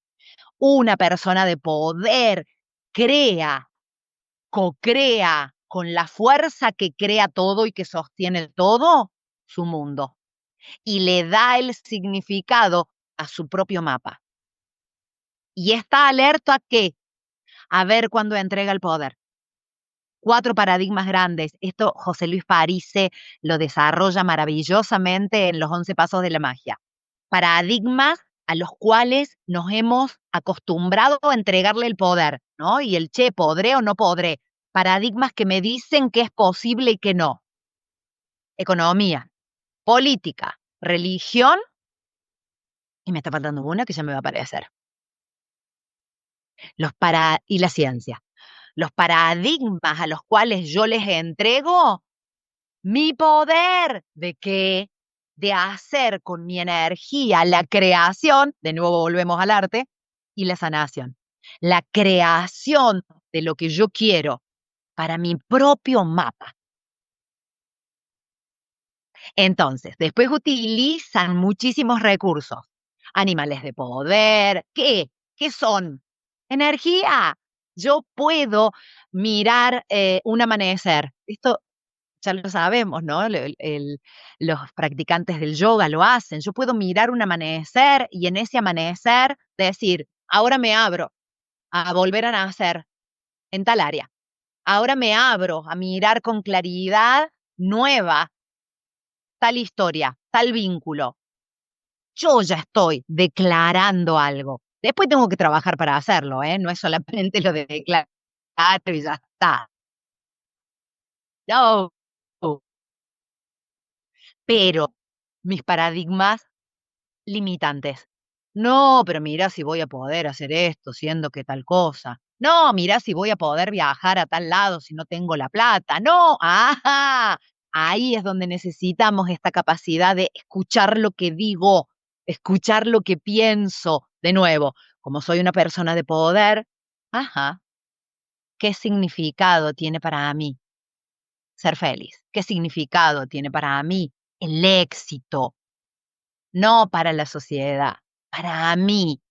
Una persona de poder crea, co-crea con la fuerza que crea todo y que sostiene todo, su mundo y le da el significado a su propio mapa. Y está alerta a qué? A ver cuándo entrega el poder. 4 paradigmas grandes. Esto José Luis Parise lo desarrolla maravillosamente en los 11 pasos de la magia. Paradigmas a los cuales nos hemos acostumbrado a entregarle el poder, ¿no? Y el che, ¿podré o no podré? Paradigmas que me dicen que es posible y que no. Economía, política, religión, y me está faltando una que ya me va a aparecer. Y la ciencia. Los paradigmas a los cuales yo les entrego mi poder de qué, de hacer con mi energía la creación, de nuevo volvemos al arte, y la sanación. La creación de lo que yo quiero para mi propio mapa. Entonces, después utilizan muchísimos recursos. Animales de poder. ¿Qué? ¿Qué son? Energía. Yo puedo mirar un amanecer. Esto ya lo sabemos, ¿no? Los practicantes del yoga lo hacen. Yo puedo mirar un amanecer y en ese amanecer decir, ahora me abro a volver a nacer en tal área. Ahora me abro a mirar con claridad nueva tal historia, tal vínculo. Yo ya estoy declarando algo. Después tengo que trabajar para hacerlo, ¿eh? No es solamente lo de declarar y ya está. No. Pero mis paradigmas limitantes. No, pero mira si voy a poder hacer esto, siendo que tal cosa. No, mira si voy a poder viajar a tal lado si no tengo la plata. No, ajá. Ahí es donde necesitamos esta capacidad de escuchar lo que digo, escuchar lo que pienso. De nuevo, como soy una persona de poder, ajá, ¿qué significado tiene para mí ser feliz? ¿Qué significado tiene para mí el éxito? No para la sociedad, para mí.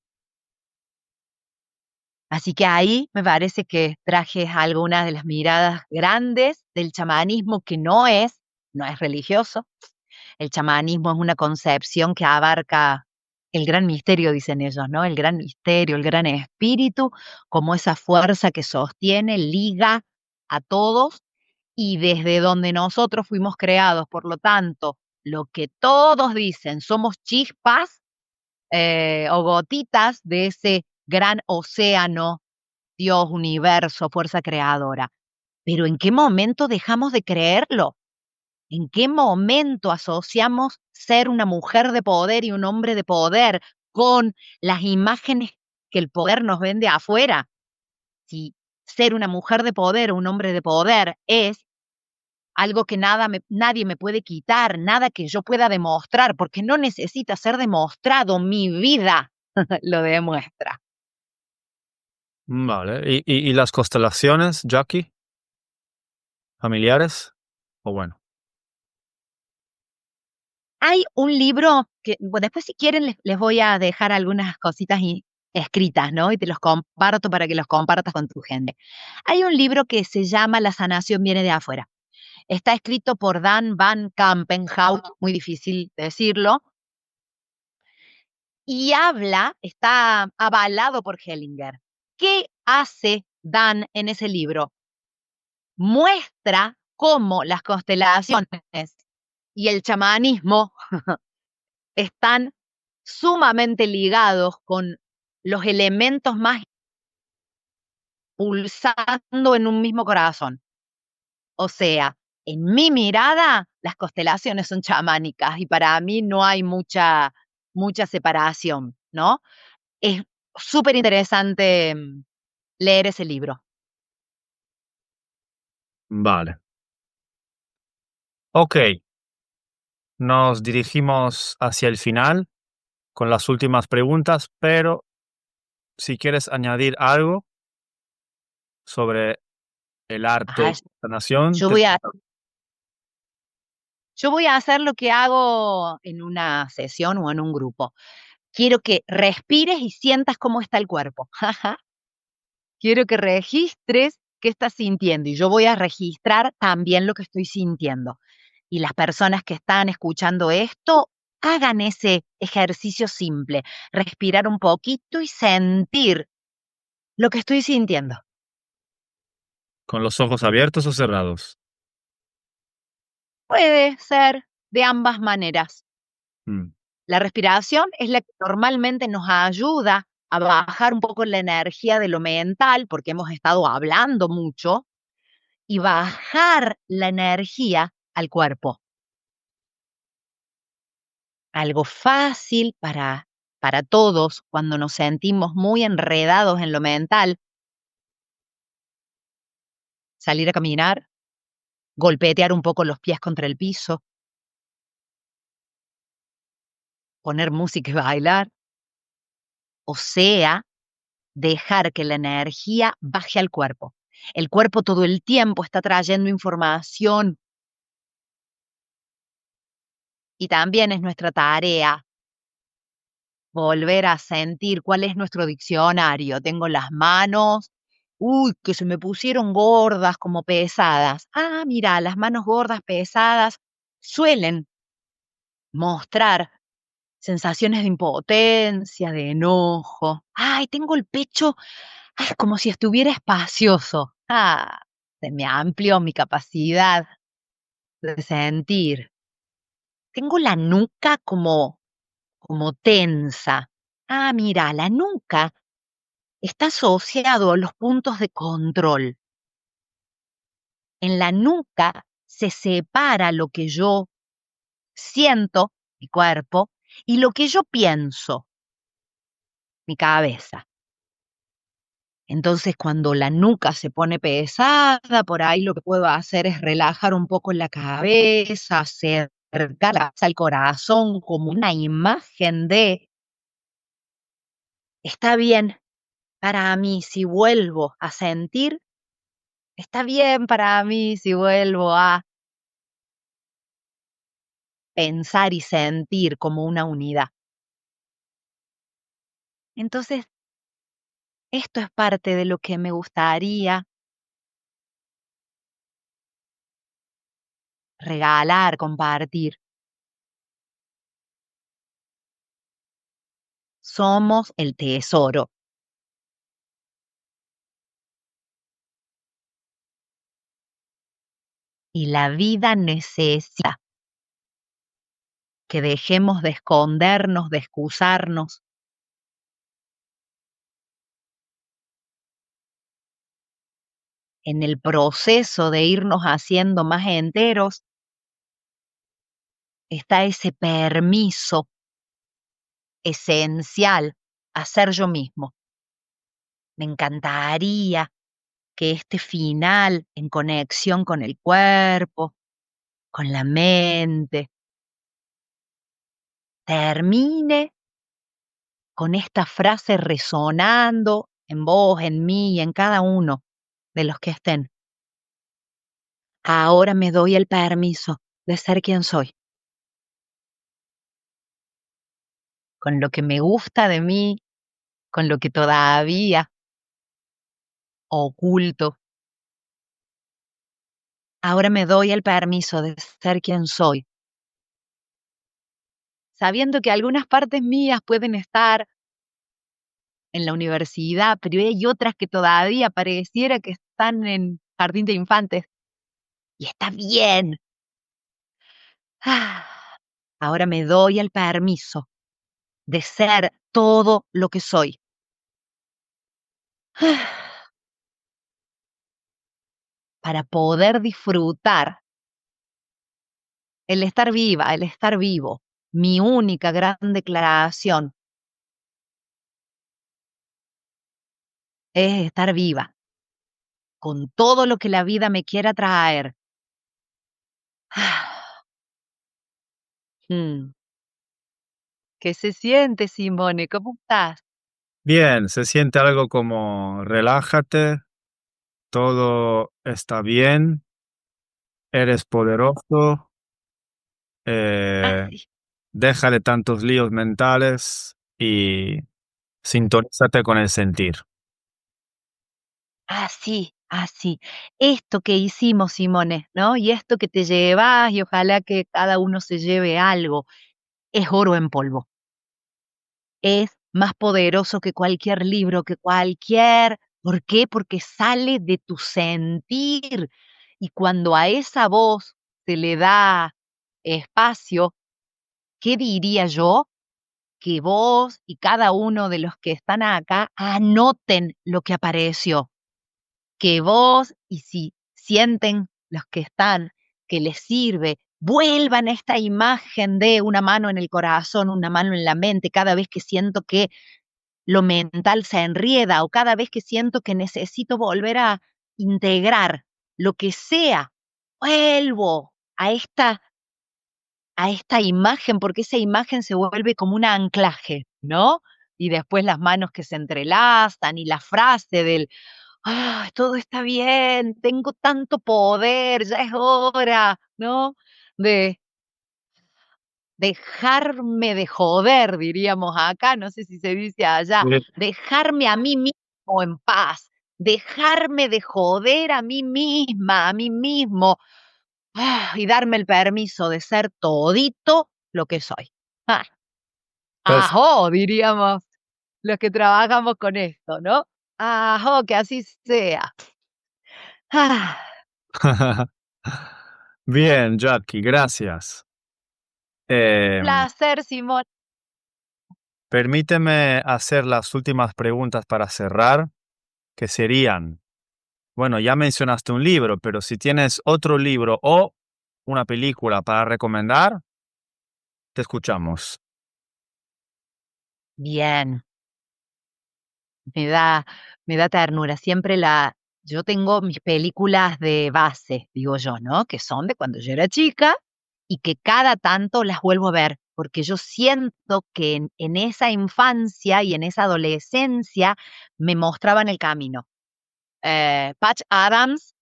Así que ahí me parece que traje algunas de las miradas grandes del chamanismo que no es religioso. El chamanismo es una concepción que abarca el gran misterio, dicen ellos, ¿no? El gran misterio, el gran espíritu, como esa fuerza que sostiene, liga a todos y desde donde nosotros fuimos creados. Por lo tanto, lo que todos dicen, somos chispas o gotitas de ese gran océano, Dios, universo, fuerza creadora. Pero ¿en qué momento dejamos de creerlo? ¿En qué momento asociamos ser una mujer de poder y un hombre de poder con las imágenes que el poder nos vende afuera? Si ser una mujer de poder o un hombre de poder es algo que nadie me puede quitar, nada que yo pueda demostrar, porque no necesita ser demostrado, mi vida lo demuestra. Vale. ¿Y las constelaciones, Jackie? ¿Familiares? O bueno. Hay un libro que, bueno, después si quieren les voy a dejar algunas cositas escritas, ¿no? Y te los comparto para que los compartas con tu gente. Hay un libro que se llama La sanación viene de afuera. Está escrito por Dan Van Kampenhout, muy difícil decirlo, y está avalado por Hellinger. ¿Qué hace Dan en ese libro? Muestra cómo las constelaciones y el chamanismo están sumamente ligados con los elementos más pulsando en un mismo corazón. O sea, en mi mirada, las constelaciones son chamánicas y para mí no hay mucha separación, ¿no? Es súper interesante leer ese libro. Vale. Ok, nos dirigimos hacia el final con las últimas preguntas, pero si quieres añadir algo sobre el arte Ajá, y sanación, yo voy a, yo voy a hacer lo que hago en una sesión o en un grupo. Quiero que respires y sientas cómo está el cuerpo. Quiero que registres qué estás sintiendo y yo voy a registrar también lo que estoy sintiendo. Y las personas que están escuchando esto, hagan ese ejercicio simple, respirar un poquito y sentir lo que estoy sintiendo. con los ojos abiertos o cerrados. Puede ser de ambas maneras. Mm. La respiración es la que normalmente nos ayuda a bajar un poco la energía de lo mental, porque hemos estado hablando mucho, y bajar la energía al cuerpo. Algo fácil para todos cuando nos sentimos muy enredados en lo mental, salir a caminar, golpetear un poco los pies contra el piso, poner música y bailar, o sea, dejar que la energía baje al cuerpo. El cuerpo todo el tiempo está trayendo información y también es nuestra tarea volver a sentir cuál es nuestro diccionario. Tengo las manos, uy, que se me pusieron gordas, como pesadas. Ah, mira, las manos gordas, pesadas, suelen mostrar sensaciones de impotencia, de enojo. Ay, tengo el pecho, ay, como si estuviera espacioso. Ah, se me amplió mi capacidad de sentir. Tengo la nuca como tensa. Ah, mira, la nuca está asociado a los puntos de control. En la nuca se separa lo que yo siento, mi cuerpo, y lo que yo pienso, mi cabeza. Entonces, cuando la nuca se pone pesada, por ahí lo que puedo hacer es relajar un poco la cabeza, acercarla al corazón como una imagen de, está bien para mí si vuelvo a sentir, está bien para mí si vuelvo a pensar y sentir como una unidad. Entonces, Esto es parte de lo que me gustaría regalar, compartir. Somos el tesoro. Y la vida necesita que dejemos de escondernos, de excusarnos. En el proceso de irnos haciendo más enteros, está ese permiso esencial a ser yo mismo. Me encantaría que este final en conexión con el cuerpo, con la mente, termine con esta frase resonando en vos, en mí y en cada uno de los que estén. Ahora me doy el permiso de ser quien soy, con lo que me gusta de mí, con lo que todavía oculto. Ahora me doy el permiso de ser quien soy, sabiendo que algunas partes mías pueden estar en la universidad, pero hay otras que todavía pareciera que están en jardín de infantes. Y está bien. Ah, ahora me doy el permiso de ser todo lo que soy. Para poder disfrutar el estar viva, el estar vivo. Mi única gran declaración es estar viva, con todo lo que la vida me quiera traer. Mm. ¿Qué se siente, Simone? ¿Cómo estás? Bien, se siente algo como relájate, todo está bien, eres poderoso, eh, Así, deja de tantos líos mentales y sintonízate con el sentir. así, así. Esto que hicimos, Simone, ¿no? Y esto que te llevas, y ojalá que cada uno se lleve algo, es oro en polvo. Es más poderoso que cualquier libro, que cualquier. ¿Por qué? Porque sale de tu sentir. Y cuando a esa voz se le da espacio, ¿qué diría yo? Que vos y cada uno de los que están acá anoten lo que apareció. Que vos, y si sienten los que están que les sirve, vuelvan a esta imagen de una mano en el corazón, una mano en la mente, cada vez que siento que lo mental se enrieda o cada vez que siento que necesito volver a integrar lo que sea, vuelvo a esta imagen, porque esa imagen se vuelve como un anclaje, ¿no? Y después las manos que se entrelazan y la frase del, ah, todo está bien, tengo tanto poder, ya es hora, ¿no? De dejarme de joder, diríamos acá, no sé si se dice allá, Sí. dejarme a mí mismo en paz, dejarme de joder a mí misma, a mí mismo, y darme el permiso de ser todito lo que soy. Ah, Perf- ajo, diríamos los que trabajamos con esto, ¿no? Ajo, que así sea. Ah, Bien, Jackie, gracias. Em, placer, Simón. Permíteme hacer las últimas preguntas para cerrar, que serían, bueno, ya mencionaste un libro, pero si tienes otro libro o una película para recomendar, te escuchamos. Bien, me da, me da ternura. Yo tengo mis películas de base, digo yo, ¿no? Que son de cuando yo era chica y que cada tanto las vuelvo a ver, porque yo siento que en esa infancia y en esa adolescencia me mostraban el camino. Patch Adams,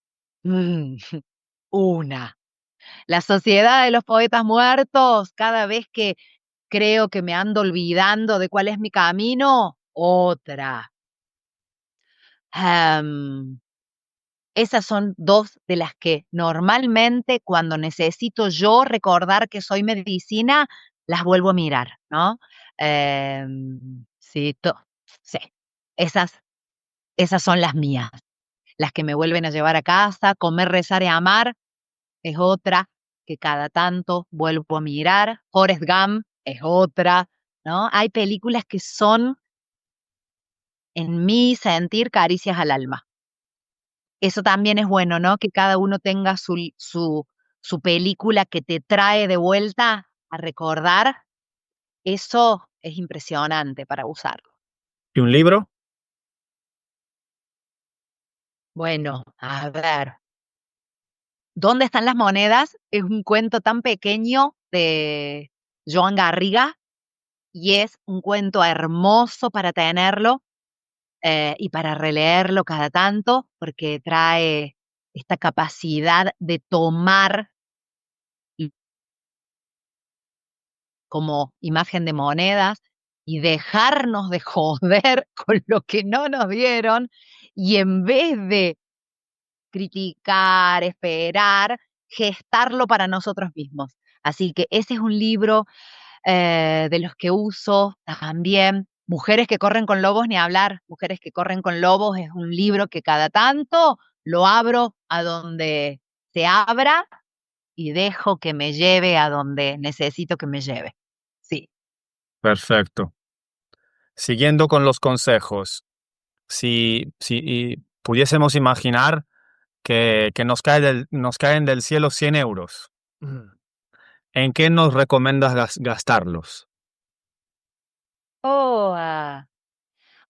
mm, una. La Sociedad de los Poetas Muertos, cada vez que creo que me ando olvidando de cuál es mi camino, otra. Am, Esas son dos de las que normalmente cuando necesito yo recordar que soy medicina, las vuelvo a mirar, ¿no? Sí, sí, esas, esas son las mías, las que me vuelven a llevar a casa. Comer, rezar y amar es otra que cada tanto vuelvo a mirar. Forrest Gump es otra, ¿no? Hay películas que son, en mi sentir, caricias al alma. Eso también es bueno, ¿no? Que cada uno tenga su película que te trae de vuelta a recordar. Eso es impresionante para usarlo. ¿Y un libro? Bueno, a ver. ¿Dónde están las monedas? Es un cuento tan pequeño de Joan Garriga y es un cuento hermoso para tenerlo y para releerlo cada tanto, porque trae esta capacidad de tomar como imagen de monedas y dejarnos de joder con lo que no nos dieron, y en vez de criticar, esperar, gestarlo para nosotros mismos. Así que ese es un libro de los que uso también. Mujeres que corren con lobos, ni hablar. Mujeres que corren con lobos es un libro que cada tanto lo abro a donde se abra y dejo que me lleve a donde necesito que me lleve. Sí. Perfecto. Siguiendo con los consejos, si pudiésemos imaginar que nos caen del cielo 100 euros, ¿en qué nos recomiendas gastarlos? Oh,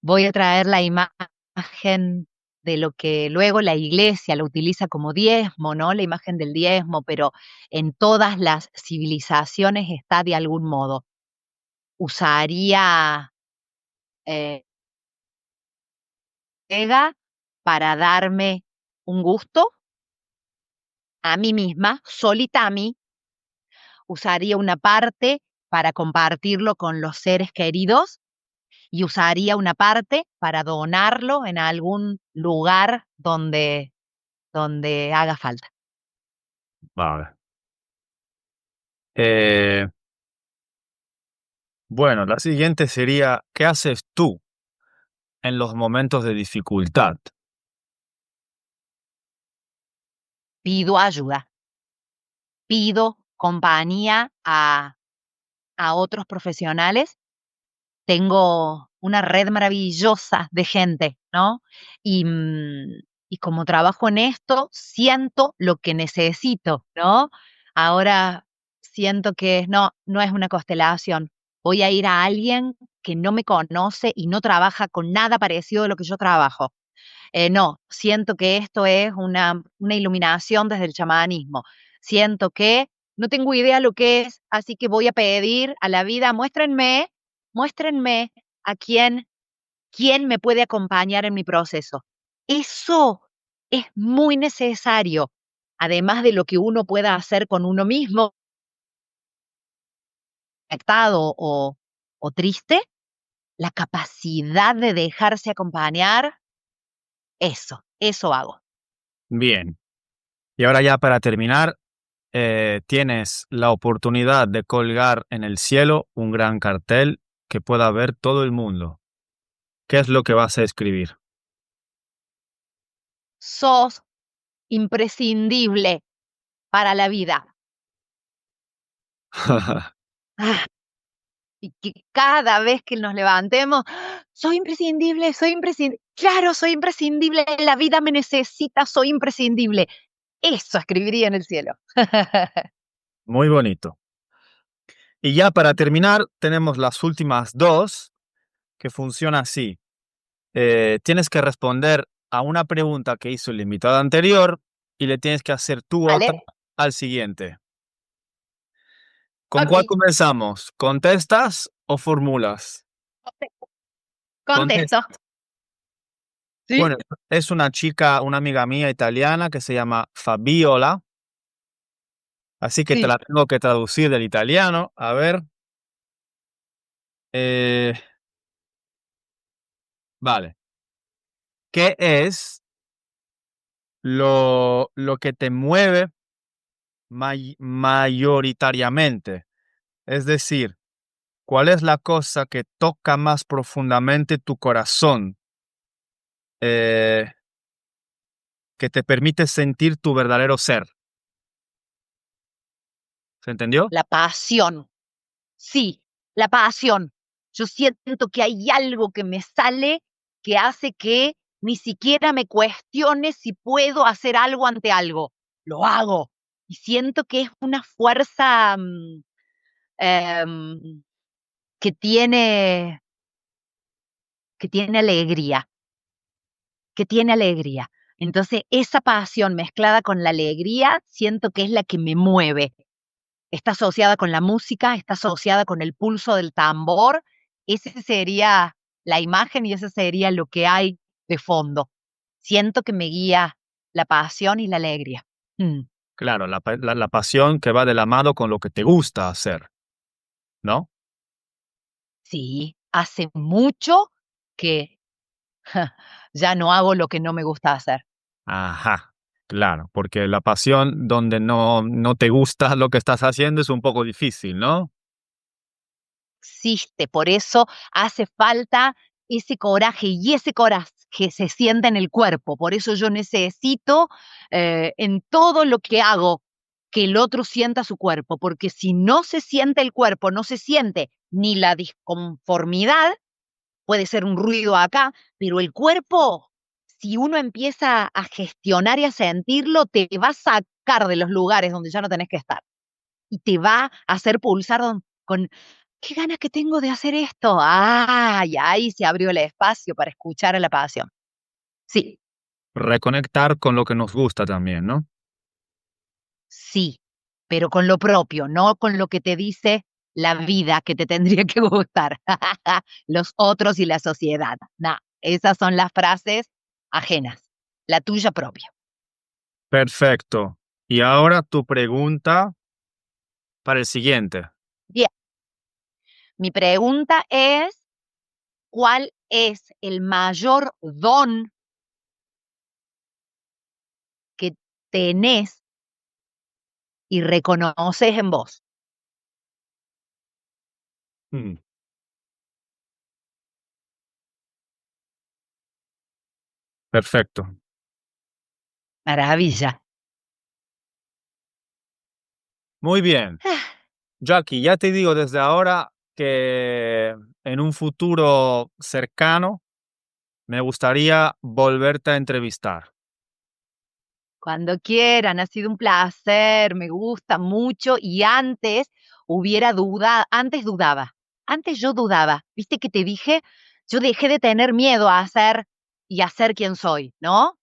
voy a traer la imagen de lo que luego la iglesia lo utiliza como diezmo, ¿no? La imagen del diezmo, pero en todas las civilizaciones está de algún modo. Usaría eh, Ega para darme un gusto a mí misma, solita a mí. Usaría una parte para compartirlo con los seres queridos y usaría una parte para donarlo en algún lugar donde haga falta. Vale. Eh, bueno, la siguiente sería, ¿qué haces tú en los momentos de dificultad? Pido ayuda, pido compañía a otros profesionales. Tengo una red maravillosa de gente, ¿no? Y, y como trabajo en esto, siento lo que necesito, ¿no? Ahora siento que no es una constelación. Voy a ir a alguien que no me conoce y no trabaja con nada parecido a lo que yo trabajo. No, siento que esto es una iluminación desde el chamanismo. Siento que no tengo idea lo que es, así que voy a pedir a la vida, muéstrenme a quién me puede acompañar en mi proceso. Eso es muy necesario, además de lo que uno pueda hacer con uno mismo, conectado o triste, la capacidad de dejarse acompañar, eso hago. Bien. Y ahora ya para terminar, tienes la oportunidad de colgar en el cielo un gran cartel que pueda ver todo el mundo. ¿Qué es lo que vas a escribir? Sos imprescindible para la vida. Ah, y que cada vez que nos levantemos, soy imprescindible, claro, soy imprescindible, la vida me necesita, soy imprescindible. Eso escribiría en el cielo. Muy bonito. Y ya para terminar, tenemos las últimas dos que funciona así. Tienes que responder a una pregunta que hizo el invitado anterior y le tienes que hacer tú otra ¿Vale? al siguiente. ¿Con cuál Ok, comenzamos? ¿Contestas o formulas? contesto. Contestas. ¿Sí? Bueno, es una chica, una amiga mía italiana que se llama Fabiola, así que te Sí. la tengo que traducir del italiano. A ver. eh, vale. ¿qué es lo que te mueve mayoritariamente? Es decir, ¿cuál es la cosa que toca más profundamente tu corazón, eh, que te permite sentir tu verdadero ser? ¿Se entendió? La pasión. Sí, la pasión. Yo siento que hay algo que me sale que hace que ni siquiera me cuestione si puedo hacer algo ante algo. Lo hago. Y siento que es una fuerza em, que tiene, que tiene alegría, que tiene alegría. Entonces, esa pasión mezclada con la alegría, siento que es la que me mueve. Está asociada con la música, está asociada con el pulso del tambor. Ese sería la imagen y ese sería lo que hay de fondo. Siento que me guía la pasión y la alegría. Mm, Claro, la pasión que va de la mano con lo que te gusta hacer, ¿no? sí, hace mucho que ya no hago lo que no me gusta hacer. Ajá, claro, porque la pasión donde no te gusta lo que estás haciendo es un poco difícil, ¿no? Existe, por eso hace falta ese coraje y ese coraje que se sienta en el cuerpo. Por eso yo necesito en todo lo que hago que el otro sienta su cuerpo, porque si no se siente el cuerpo, no se siente ni la disconformidad, puede ser un ruido acá, pero el cuerpo, si uno empieza a gestionar y a sentirlo, te va a sacar de los lugares donde ya no tenés que estar y te va a hacer pulsar con qué ganas que tengo de hacer esto. Ah, y ahí se abrió el espacio para escuchar a la pasión. Sí, Reconectar con lo que nos gusta también, ¿no? sí, pero con lo propio, no con lo que te dice la vida que te tendría que gustar, los otros y la sociedad. No, esas son las frases ajenas, la tuya propia. Perfecto. Y ahora tu pregunta para el siguiente. Bien, mi pregunta es, ¿cuál es el mayor don que tenés y reconoces en vos? Mm, perfecto. Maravilla. Muy bien. Jackie, ya te digo desde ahora que en un futuro cercano me gustaría volverte a entrevistar. Cuando quieran, ha sido un placer, me gusta mucho y antes hubiera dudado, antes yo dudaba, viste que te dije, yo dejé de tener miedo a hacer y a ser quien soy, ¿no?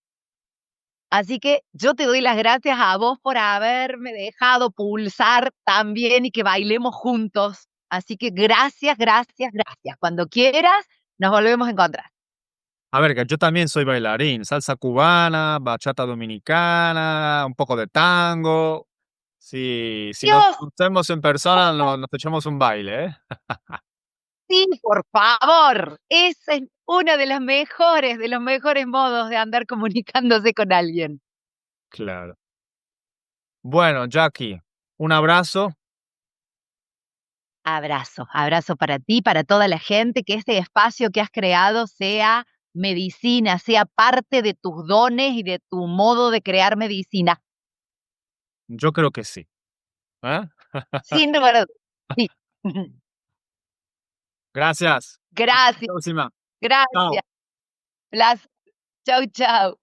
Así que yo te doy las gracias a vos por haberme dejado pulsar también y que bailemos juntos. Así que gracias, gracias, gracias. Cuando quieras, nos volvemos a encontrar. A ver, que yo también soy bailarín, salsa cubana, bachata dominicana, un poco de tango. Si nos Dios, conocemos en persona, nos echamos un baile, ¿eh? sí, por favor. Ese es uno de los mejores modos de andar comunicándose con alguien. Claro. Bueno, Jackie, un abrazo. Abrazo, abrazo para ti, para toda la gente, que este espacio que has creado sea medicina, sea parte de tus dones y de tu modo de crear medicina. Yo creo que sí, ¿eh? Sin lugar a dudas. Sí. Gracias. Hasta la Gracias, próxima. gracias. Chao. Chau, chau.